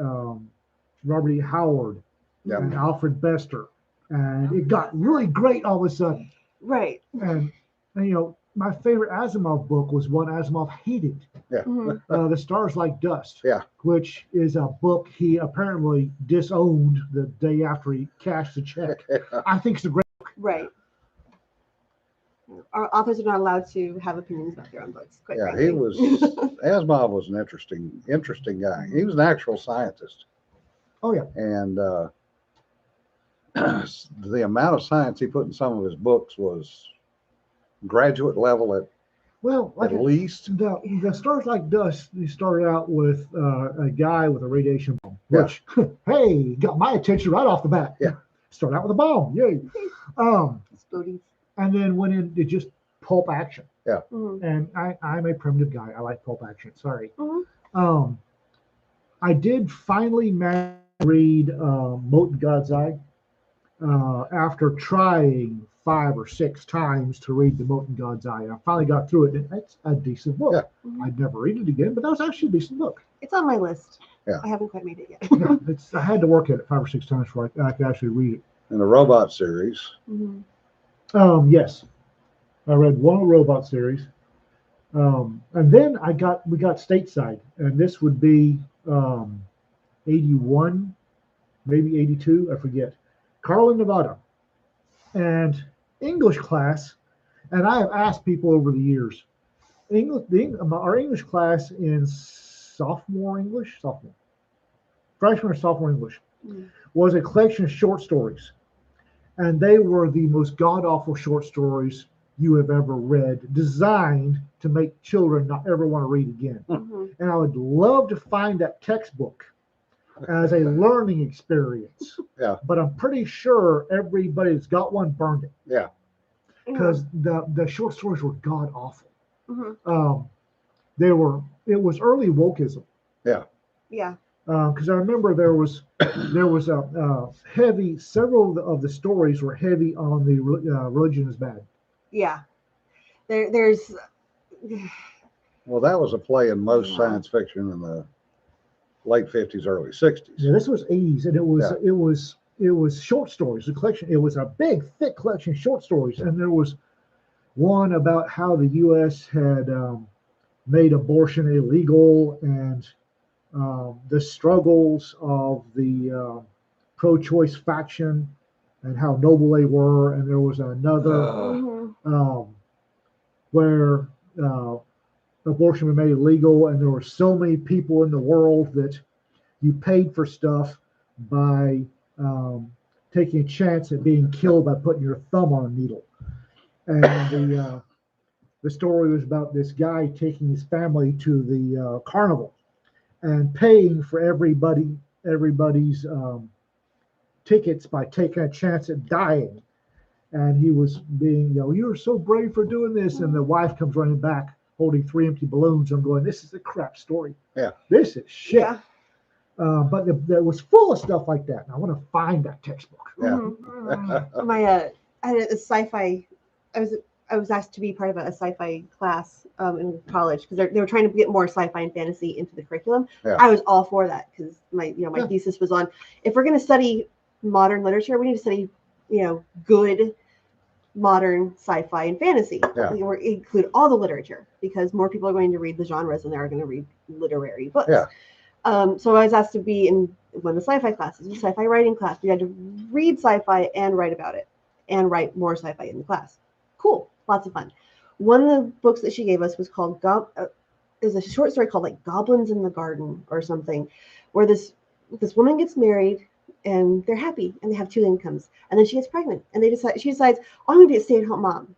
Robert E. Howard. Yeah. And Alfred Bester. And it got really great all of a sudden. Right. And my favorite Asimov book was one Asimov hated, Yeah. Mhm. The Stars Like Dust. Yeah. Which is a book he apparently disowned the day after he cashed the check. I think it's a great. Right. Our authors are not allowed to have opinions about their own books. Quite Yeah, frankly. he was. Asimov was an interesting guy. He was an actual scientist. Oh yeah. And the amount of science he put in some of his books was graduate level at least. The Stars Like Dust, he started out with a guy with a radiation bomb, Yeah. which, hey, got my attention right off the bat. Yeah. Start out with a bomb, yay. Exploding. And then went into just pulp action. Mhm. And I'm a primitive guy. I like pulp action. Sorry. Mhm. I did finally read Molten God's Eye after trying 5 or 6 times to read the Molten God's Eye. I finally got through it, and it's a decent book. Yeah. Mhm. I'd never read it again, but that was actually a decent book. It's on my list. Yeah. I haven't quite made it yet. Yeah, I had to work at it 5 or 6 times before I could actually read it. In the robot series. Mhm. Yes, I read one of the robot series, and then we got Stateside, and this would be 81, maybe 82, I forget. Carlin, Nevada, and English class, and I have asked people over the years, our English class in freshman or sophomore English, Mhm. was a collection of short stories. And they were the most god-awful short stories you have ever read, designed to make children not ever want to read again. Mhm. And I would love to find that textbook as a learning experience. Yeah. But I'm pretty sure everybody that's got one burned it Yeah. because the short stories were god awful. Mhm. It was early wokeism. Yeah. Yeah. Because I remember there was a heavy, several of the stories were heavy on the religion is bad. Yeah. There's Well, that was a play in most Yeah. science fiction in the late 50s, early 60s. Yeah, this was 80s, and it was short stories. A collection. It was a big, thick collection of short stories, and there was one about how the U.S. had made abortion illegal and the struggles of the pro-choice faction and how noble they were. And there was another Mhm. where abortion was made illegal, and there were so many people in the world that you paid for stuff by taking a chance at being killed by putting your thumb on a needle. And the story was about this guy taking his family to the carnival and paying for everybody's tickets by taking a chance at dying. And he was being, you're so brave for doing this. And the wife comes running back holding 3 empty balloons. I'm going, this is a crap story. Yeah. This is shit. Yeah. But it was full of stuff like that. And I want to find that textbook. Yeah. Mhm. I had a sci-fi. I was asked to be part of a sci-fi class in college because they were trying to get more sci-fi and fantasy into the curriculum. Yeah. I was all for that because my Yeah. thesis was on if we're going to study modern literature, we need to study good modern sci-fi and fantasy. Yeah. We include all the literature because more people are going to read the genres than they are going to read literary books. Yeah. So I was asked to be in one of the sci-fi classes, a sci-fi writing class. We had to read sci-fi and write about it and write more sci-fi in the class. Cool. Lots of fun. One of the books that she gave us was called is a short story called like Goblins in the Garden or something, where this woman gets married and they're happy and they have 2 incomes, and then she gets pregnant and she decides, oh, I'm going to be a stay-at-home mom.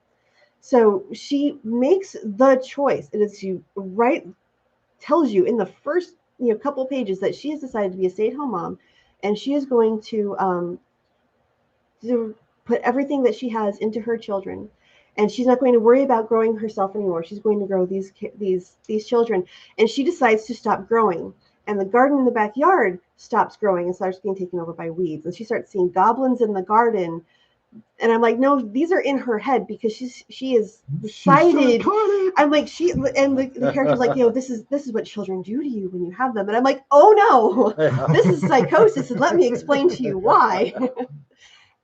So she makes the choice, and tells you in the first couple of pages that she has decided to be a stay-at-home mom, and she is going to put everything that she has into her children, and she's not going to worry about growing herself anymore. She's going to grow these children, and she decides to stop growing, and the garden in the backyard stops growing and starts being taken over by weeds, and she starts seeing goblins in the garden. And I'm like, no, these are in her head because she is decided. I'm like, the character's like, this is what children do to you when you have them. And I'm like, oh no, this is psychosis, and let me explain to you why.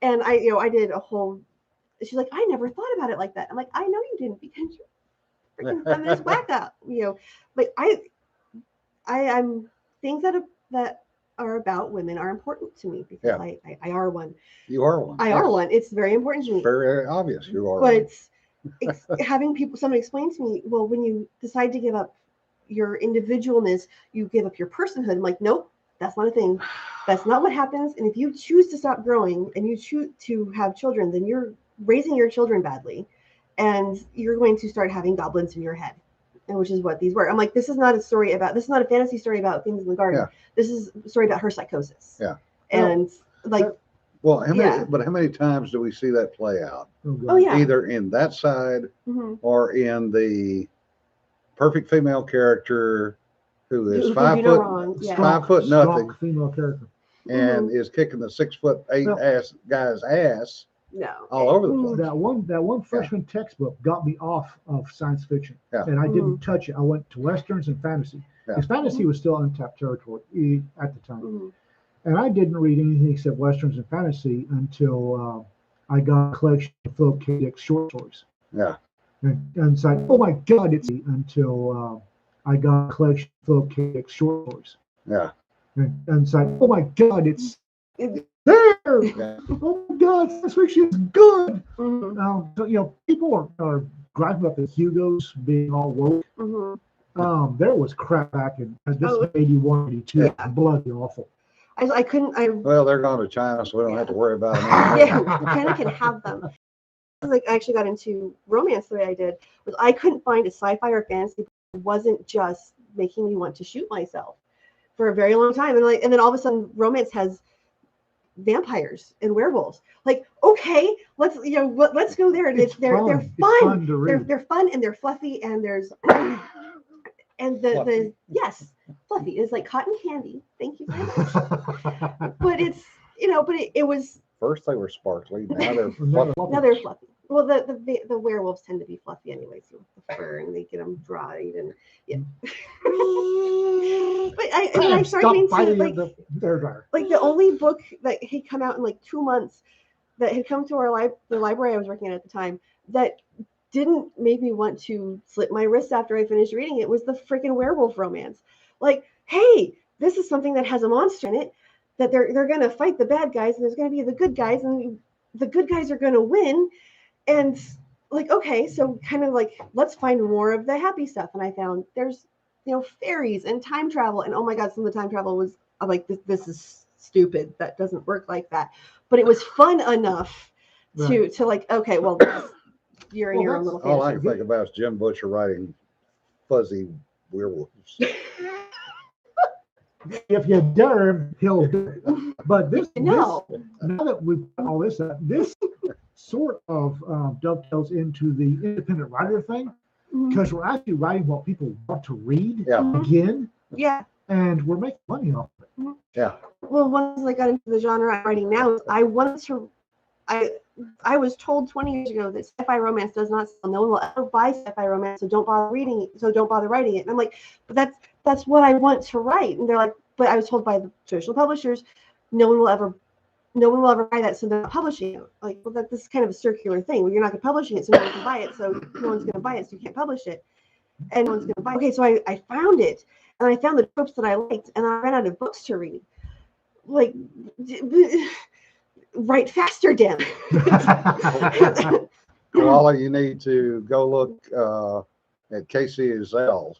And I did a whole. She's like, I never thought about it like that. I'm like, I know you didn't because you're freaking feminist wacko, But I'm things that are about women are important to me because I are one. You are one. I are one. It's very important to me. Very obvious you are But one. having someone explain to me, well, when you decide to give up your individualness, you give up your personhood. I'm like, nope, that's not a thing. That's not what happens. And if you choose to stop growing and you choose to have children, then you're raising your children badly, and you're going to start having goblins in your head. And which is what these were. I'm like, this is not a fantasy story about things in the garden. Yeah. This is a story about her psychosis. Yeah. And well, how many times do we see that play out? Oh yeah. Either in that side or in the perfect female character who is 5 foot, 5 foot nothing, female character, and is kicking the 6'8" guy's ass. No. All over the place. That one freshman textbook got me off of science fiction, Yeah. and I didn't touch it. I went to westerns and fantasy because fantasy was still untapped territory at the time, and I didn't read anything except westerns and fantasy until I got a collection of Philip K. Dick's short stories. Yeah, and it's like, oh my God, it's until I got a collection of Philip K. Dick's short stories. Yeah, and it's like, oh my God, it's there. Yeah. Oh my God, science fiction is good. Mm-hmm. So, people are griping about the Hugos being all woke. There was crap back in this 81, 82. Yeah. Bloody awful. I couldn't. Well, they're going to China, so we don't have to worry about them. Yeah, China can have them. I actually got into romance the way I did was I couldn't find a sci-fi or fantasy that wasn't just making me want to shoot myself. for a very long time, and then all of a sudden romance has vampires and werewolves. Like, okay, let's go there. And they're It's fun. fun to read. They're fun and they're fluffy and there's and the yes, fluffy is like cotton candy. Thank you very much. But it's it was First they were sparkly, now they're Now fluffy. now they're fluffy. Well, the werewolves tend to be fluffy anyways with the fur, and they get them dried and yeah. But I started getting to like their dryer. like the only book that had come out in like 2 months that had come to the library I was working at the time that didn't make me want to slit my wrist after I finished reading it was the freaking werewolf romance. Like, hey, this is something that has a monster in it, that they're gonna fight the bad guys and there's gonna be the good guys and the good guys are gonna win. And like, okay, so kind of like, let's find more of the happy stuff. And I found there's, fairies and time travel. And oh my God, some of the time travel was, I'm like, this is stupid. That doesn't work like that. But it was fun enough to like, okay, well, you're in your own little All I fantasy. can think about is Jim Butcher writing fuzzy werewolves. If you dare him, he'll do it. But No. now that we've got all this, this sort of dovetails into the independent writer thing, Mhm. because we're actually writing what people want to read Yeah. again, Yeah. and we're making money off of it. Yeah. Well, once I got into the genre I'm writing now, I was told 20 years ago that sci-fi romance does not sell. No one will ever buy sci-fi romance, so don't bother reading it. So don't bother writing it. And I'm like, but that's what I want to write. And they're like, but I was told by the traditional publishers, no one will ever buy that, so they're not publishing it. Like, well, this is kind of a circular thing. Well, you're not publishing it, so no one can buy it. So no one's going to buy it, so you can't publish it. And no one's going to buy it. Okay, so I found it, and I found the tropes that I liked, and I ran out of books to read. Like, write faster, damn it. Koala, you need to go look at Casey Azell.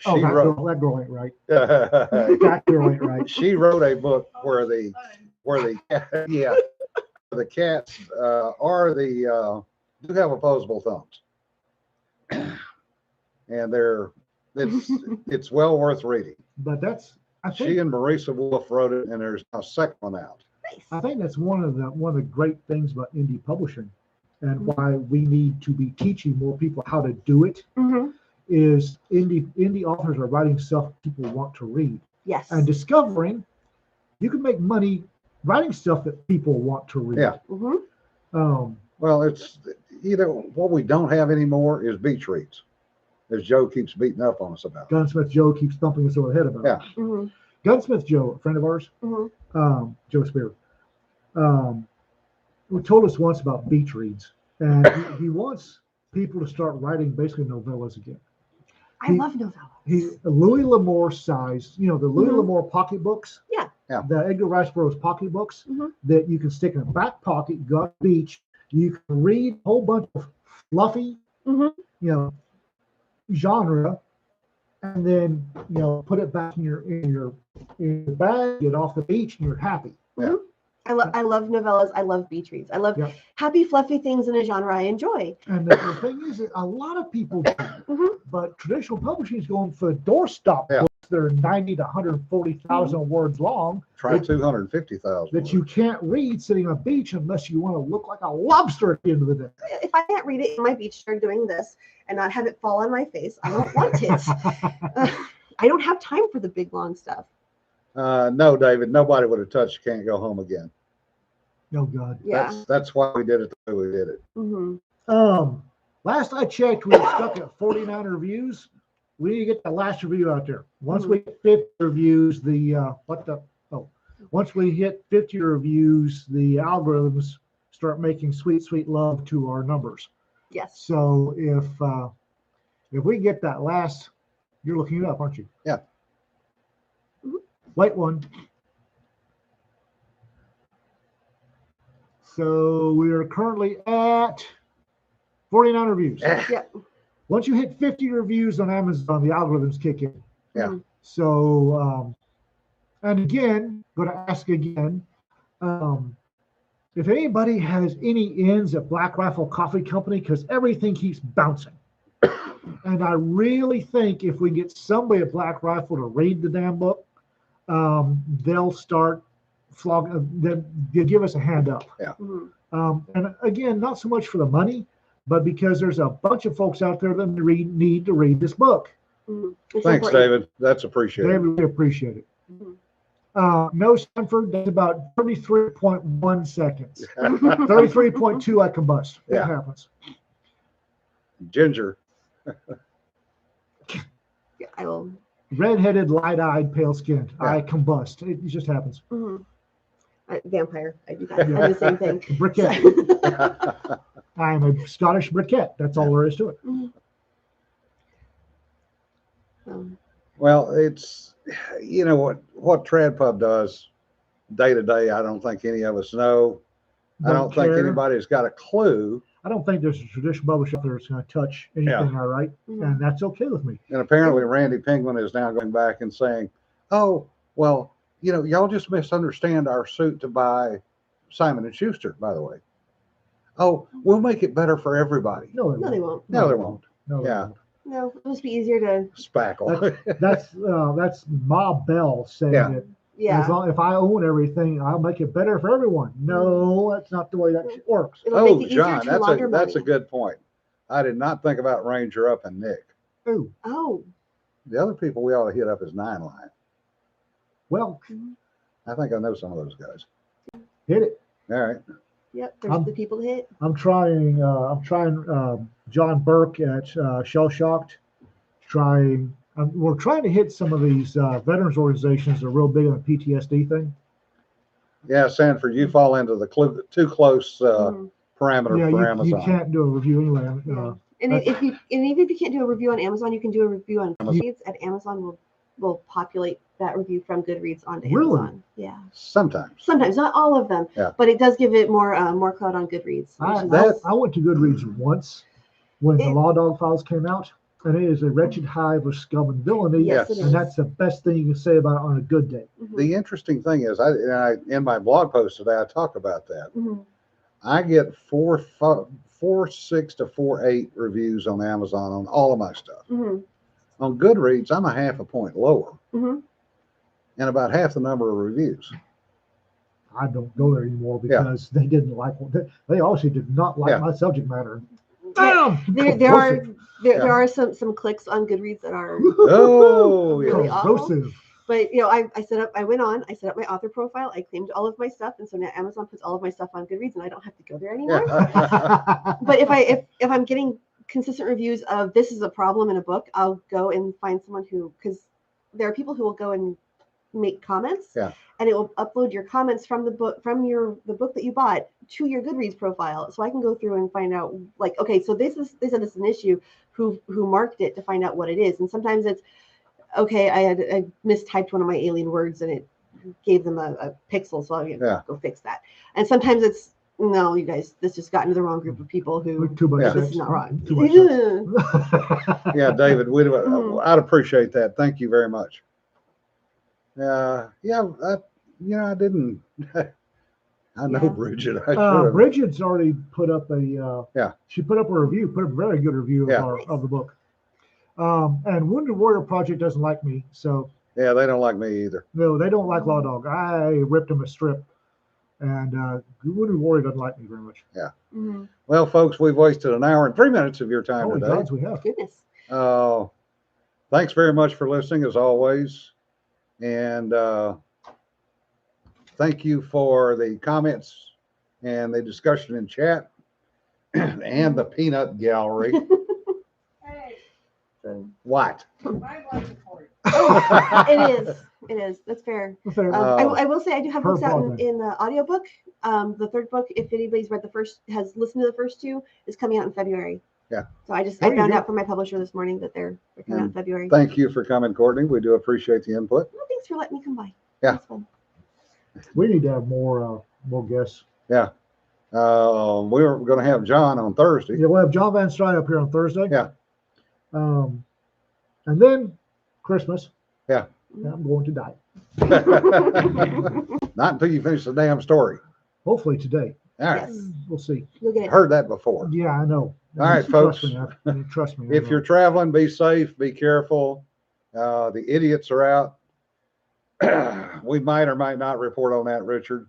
Oh, She that wrote girl ain't right. That girl ain't right. she wrote a book where the cats do have opposable thumbs, and it's well worth reading. But I She think and Marisa Wolf wrote it, and there's a second one out. I think that's one of the great things about indie publishing, and why we need to be teaching more people how to do it. Mhm. Is indie authors are writing stuff people want to read, Yes. and discovering you can make money writing stuff that people want to read. Yeah. Mhm. Well, it's either what we don't have anymore is beach reads, as Joe keeps beating up on us about. Gunsmith Joe keeps thumping us over the head about Yeah. it. Mhm. Gunsmith Joe, a friend of ours, Mhm. Joe Spear, who told us once about beach reads, and he wants people to start writing basically novellas again. I love novellas. Louis L'Amour size, the Louis Mhm. L'Amour pocketbooks. Yeah. Yeah. The Edgar Rice Burroughs pocketbooks Mhm. that you can stick in a back pocket, go on the beach. You can read a whole bunch of fluffy, Mhm. Genre, and then put it back in your bag, get off the beach, and you're happy. Yeah. I love novellas. I love beach reads. I love Yeah. happy, fluffy things in a genre I enjoy. And the thing is that a lot of people do, Mhm. but traditional publishing is going for doorstop Yeah. books that are 90 to 140,000 words long. Try 250,000. That you can't read sitting on a beach unless you want to look like a lobster at the end of the day. If I can't read it in my beach chair doing this and not have it fall on my face, I don't want it. I don't have time for the big long stuff. No, David, nobody would have touched Can't Go Home Again. Oh God. Yeah. That's why we did it the way we did it. Mm-hmm. Last I checked, we were stuck at 49 reviews. We need to get the last review out there. Once we hit 50 reviews, once we hit 50 reviews, the algorithms start making sweet, sweet love to our numbers. Yes. So if we get that last, you're looking it up, aren't you? Yeah. Mm-hmm. Wait one. So we are currently at 49 reviews. Yep. Once you hit 50 reviews on Amazon, the algorithms kick in. Yeah. Mhm. So, and again, going to ask again, if anybody has any ends at Black Rifle Coffee Company, because everything keeps bouncing. And I really think if we get somebody at Black Rifle to read the damn book, they'll start flogging. They'll give us a hand up. Mhm. And again, not so much for the money, but because there's a bunch of folks out there that need to read this book. Mhm. It's Thanks, important. David. That's They appreciated. really appreciate it. Mhm. No, Stanford, that's about 33.1 seconds. 33.2, I combust. Yeah. It happens. Ginger. Yeah, I will. Red-headed, light-eyed, pale-skinned. Yeah. I combust. It just happens. Mhm. Vampire. I do that. I do the same thing. Briquette. I'm a Scottish briquette. That's all there is to it. Mhm. Um, Well, it's, you know, what Trad Pub does day to day, I don't think any of us know. I don't think care. anybody's got a clue. I don't think there's a traditional publisher out there that's going to touch anything I write, mhm. and that's okay with me. And apparently Randy Penguin is now going back and saying, oh, well, you know, y'all just misunderstand our suit to buy Simon & Schuster, by the way. Oh, we'll make it better for everybody. No, No, they won't. No, they won't. No, they Yeah. won't. No, it must be easier to. Spackle. That's Ma Bell saying Yeah. that. Yeah. As long if I own everything, I'll make it better for everyone. No, that's not the way that shit works. It'll Oh, make it easier John, to launder that's a money. good point. I did not think about Ranger Up and Nick. Ooh, Oh. The other people we ought to hit up is Nine Line. well, I think I know some of those guys. hit it. All right. Yep. There's the people to hit. I'm trying John Burke at Shell Shocked. We're trying to hit some of these veterans organizations that are real big on the PTSD thing. Yeah, Sanford, you fall into the too close Mhm. parameter Yeah, for you Amazon. can't do a review anyway. Yeah. And even if you can't do a review on Amazon, you can do a review on Goodreads, and Amazon will populate that review from Goodreads onto Really? Amazon. Yeah. Sometimes. Sometimes, not all of them. Yeah. But it does give it more clout on Goodreads. I went to Goodreads once when the It- Law Dog Files came out, and it is a wretched hive of scum and villainy. Yes, Yes. it And is. that's the best thing you can say about it on a good day. Mhm. The interesting thing is, I in my blog post today, I talk about that. Mhm. I get 4.6 to 4.8 reviews on Amazon on all of my stuff. Mhm. On Goodreads, I'm a half a point lower Mhm. and about half the number of reviews. I don't go there anymore because they didn't like they obviously did not like Yeah. my subject matter. Yeah, Damn, there are corrosive. there are some clicks on Goodreads that are Oh, Really yeah. awful. Corrosive. But I set up my author profile, I claimed all of my stuff, and so now Amazon puts all of my stuff on Goodreads, and I don't have to go there anymore. Yeah. But if I'm getting consistent reviews of this is a problem in a book, I'll go and find someone because there are people who will go and make comments, Yeah. and it will upload your comments from the book the book that you bought to your Goodreads profile, so I can go through and find out like, okay, so they said this is an issue, who marked it, to find out what it is. And sometimes it's okay, I mistyped one of my alien words and it gave them a pixel, so I go fix that. And sometimes it's no, you guys, this just got into the wrong group of people who Too much Yeah. this sex. is not right. Too much sex. Yeah, David, Mhm. I'd appreciate that. Thank you very much. I didn't. I know Yeah. Bridget. I should have. Bridget's already put up a Yeah. She put up a review, put up a very good review Yeah. of the book. And Wounded Warrior Project doesn't like me, so Yeah, they don't like me either. no, they don't like Law Dog. I ripped them a strip, and Wounded Warrior doesn't like me very much. Mhm. Well, folks, we've wasted an hour and 3 minutes of your time Holy today. gods, we have. Goodness. Thanks very much for listening, as always. And thank you for the comments and the discussion in chat and the peanut gallery. Hey, So, What? my blanket for you. it is. That's fair. Fair. I will say I do have Per books out broadband. in the audiobook. The third book, if anybody's read has listened to the first two, is coming out in February. Yeah. So I There you found go. out from my publisher this morning that they're coming out in February. Thank you for coming, Kortnee. We do appreciate the input. Well, thanks for letting me come by. Yeah. It's fun. We need to have more guests. Yeah. We were going to have John on Thursday. Yeah, we'll have John Van Strine up here on Thursday. Yeah. And then Christmas. Yeah. I'm going to die. Not until you finish the damn story. Hopefully today. All right. Yes. We'll see. You'll get it. Heard that before. Yeah, I know. All right, Trust folks. me, trust me. I If you're know. traveling, be safe, be careful. The idiots are out. We might or might not report on that, Richard.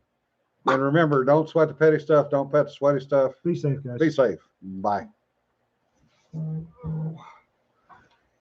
And remember, don't sweat the petty stuff. Don't pet the sweaty stuff. Be safe, guys. Be safe. Bye.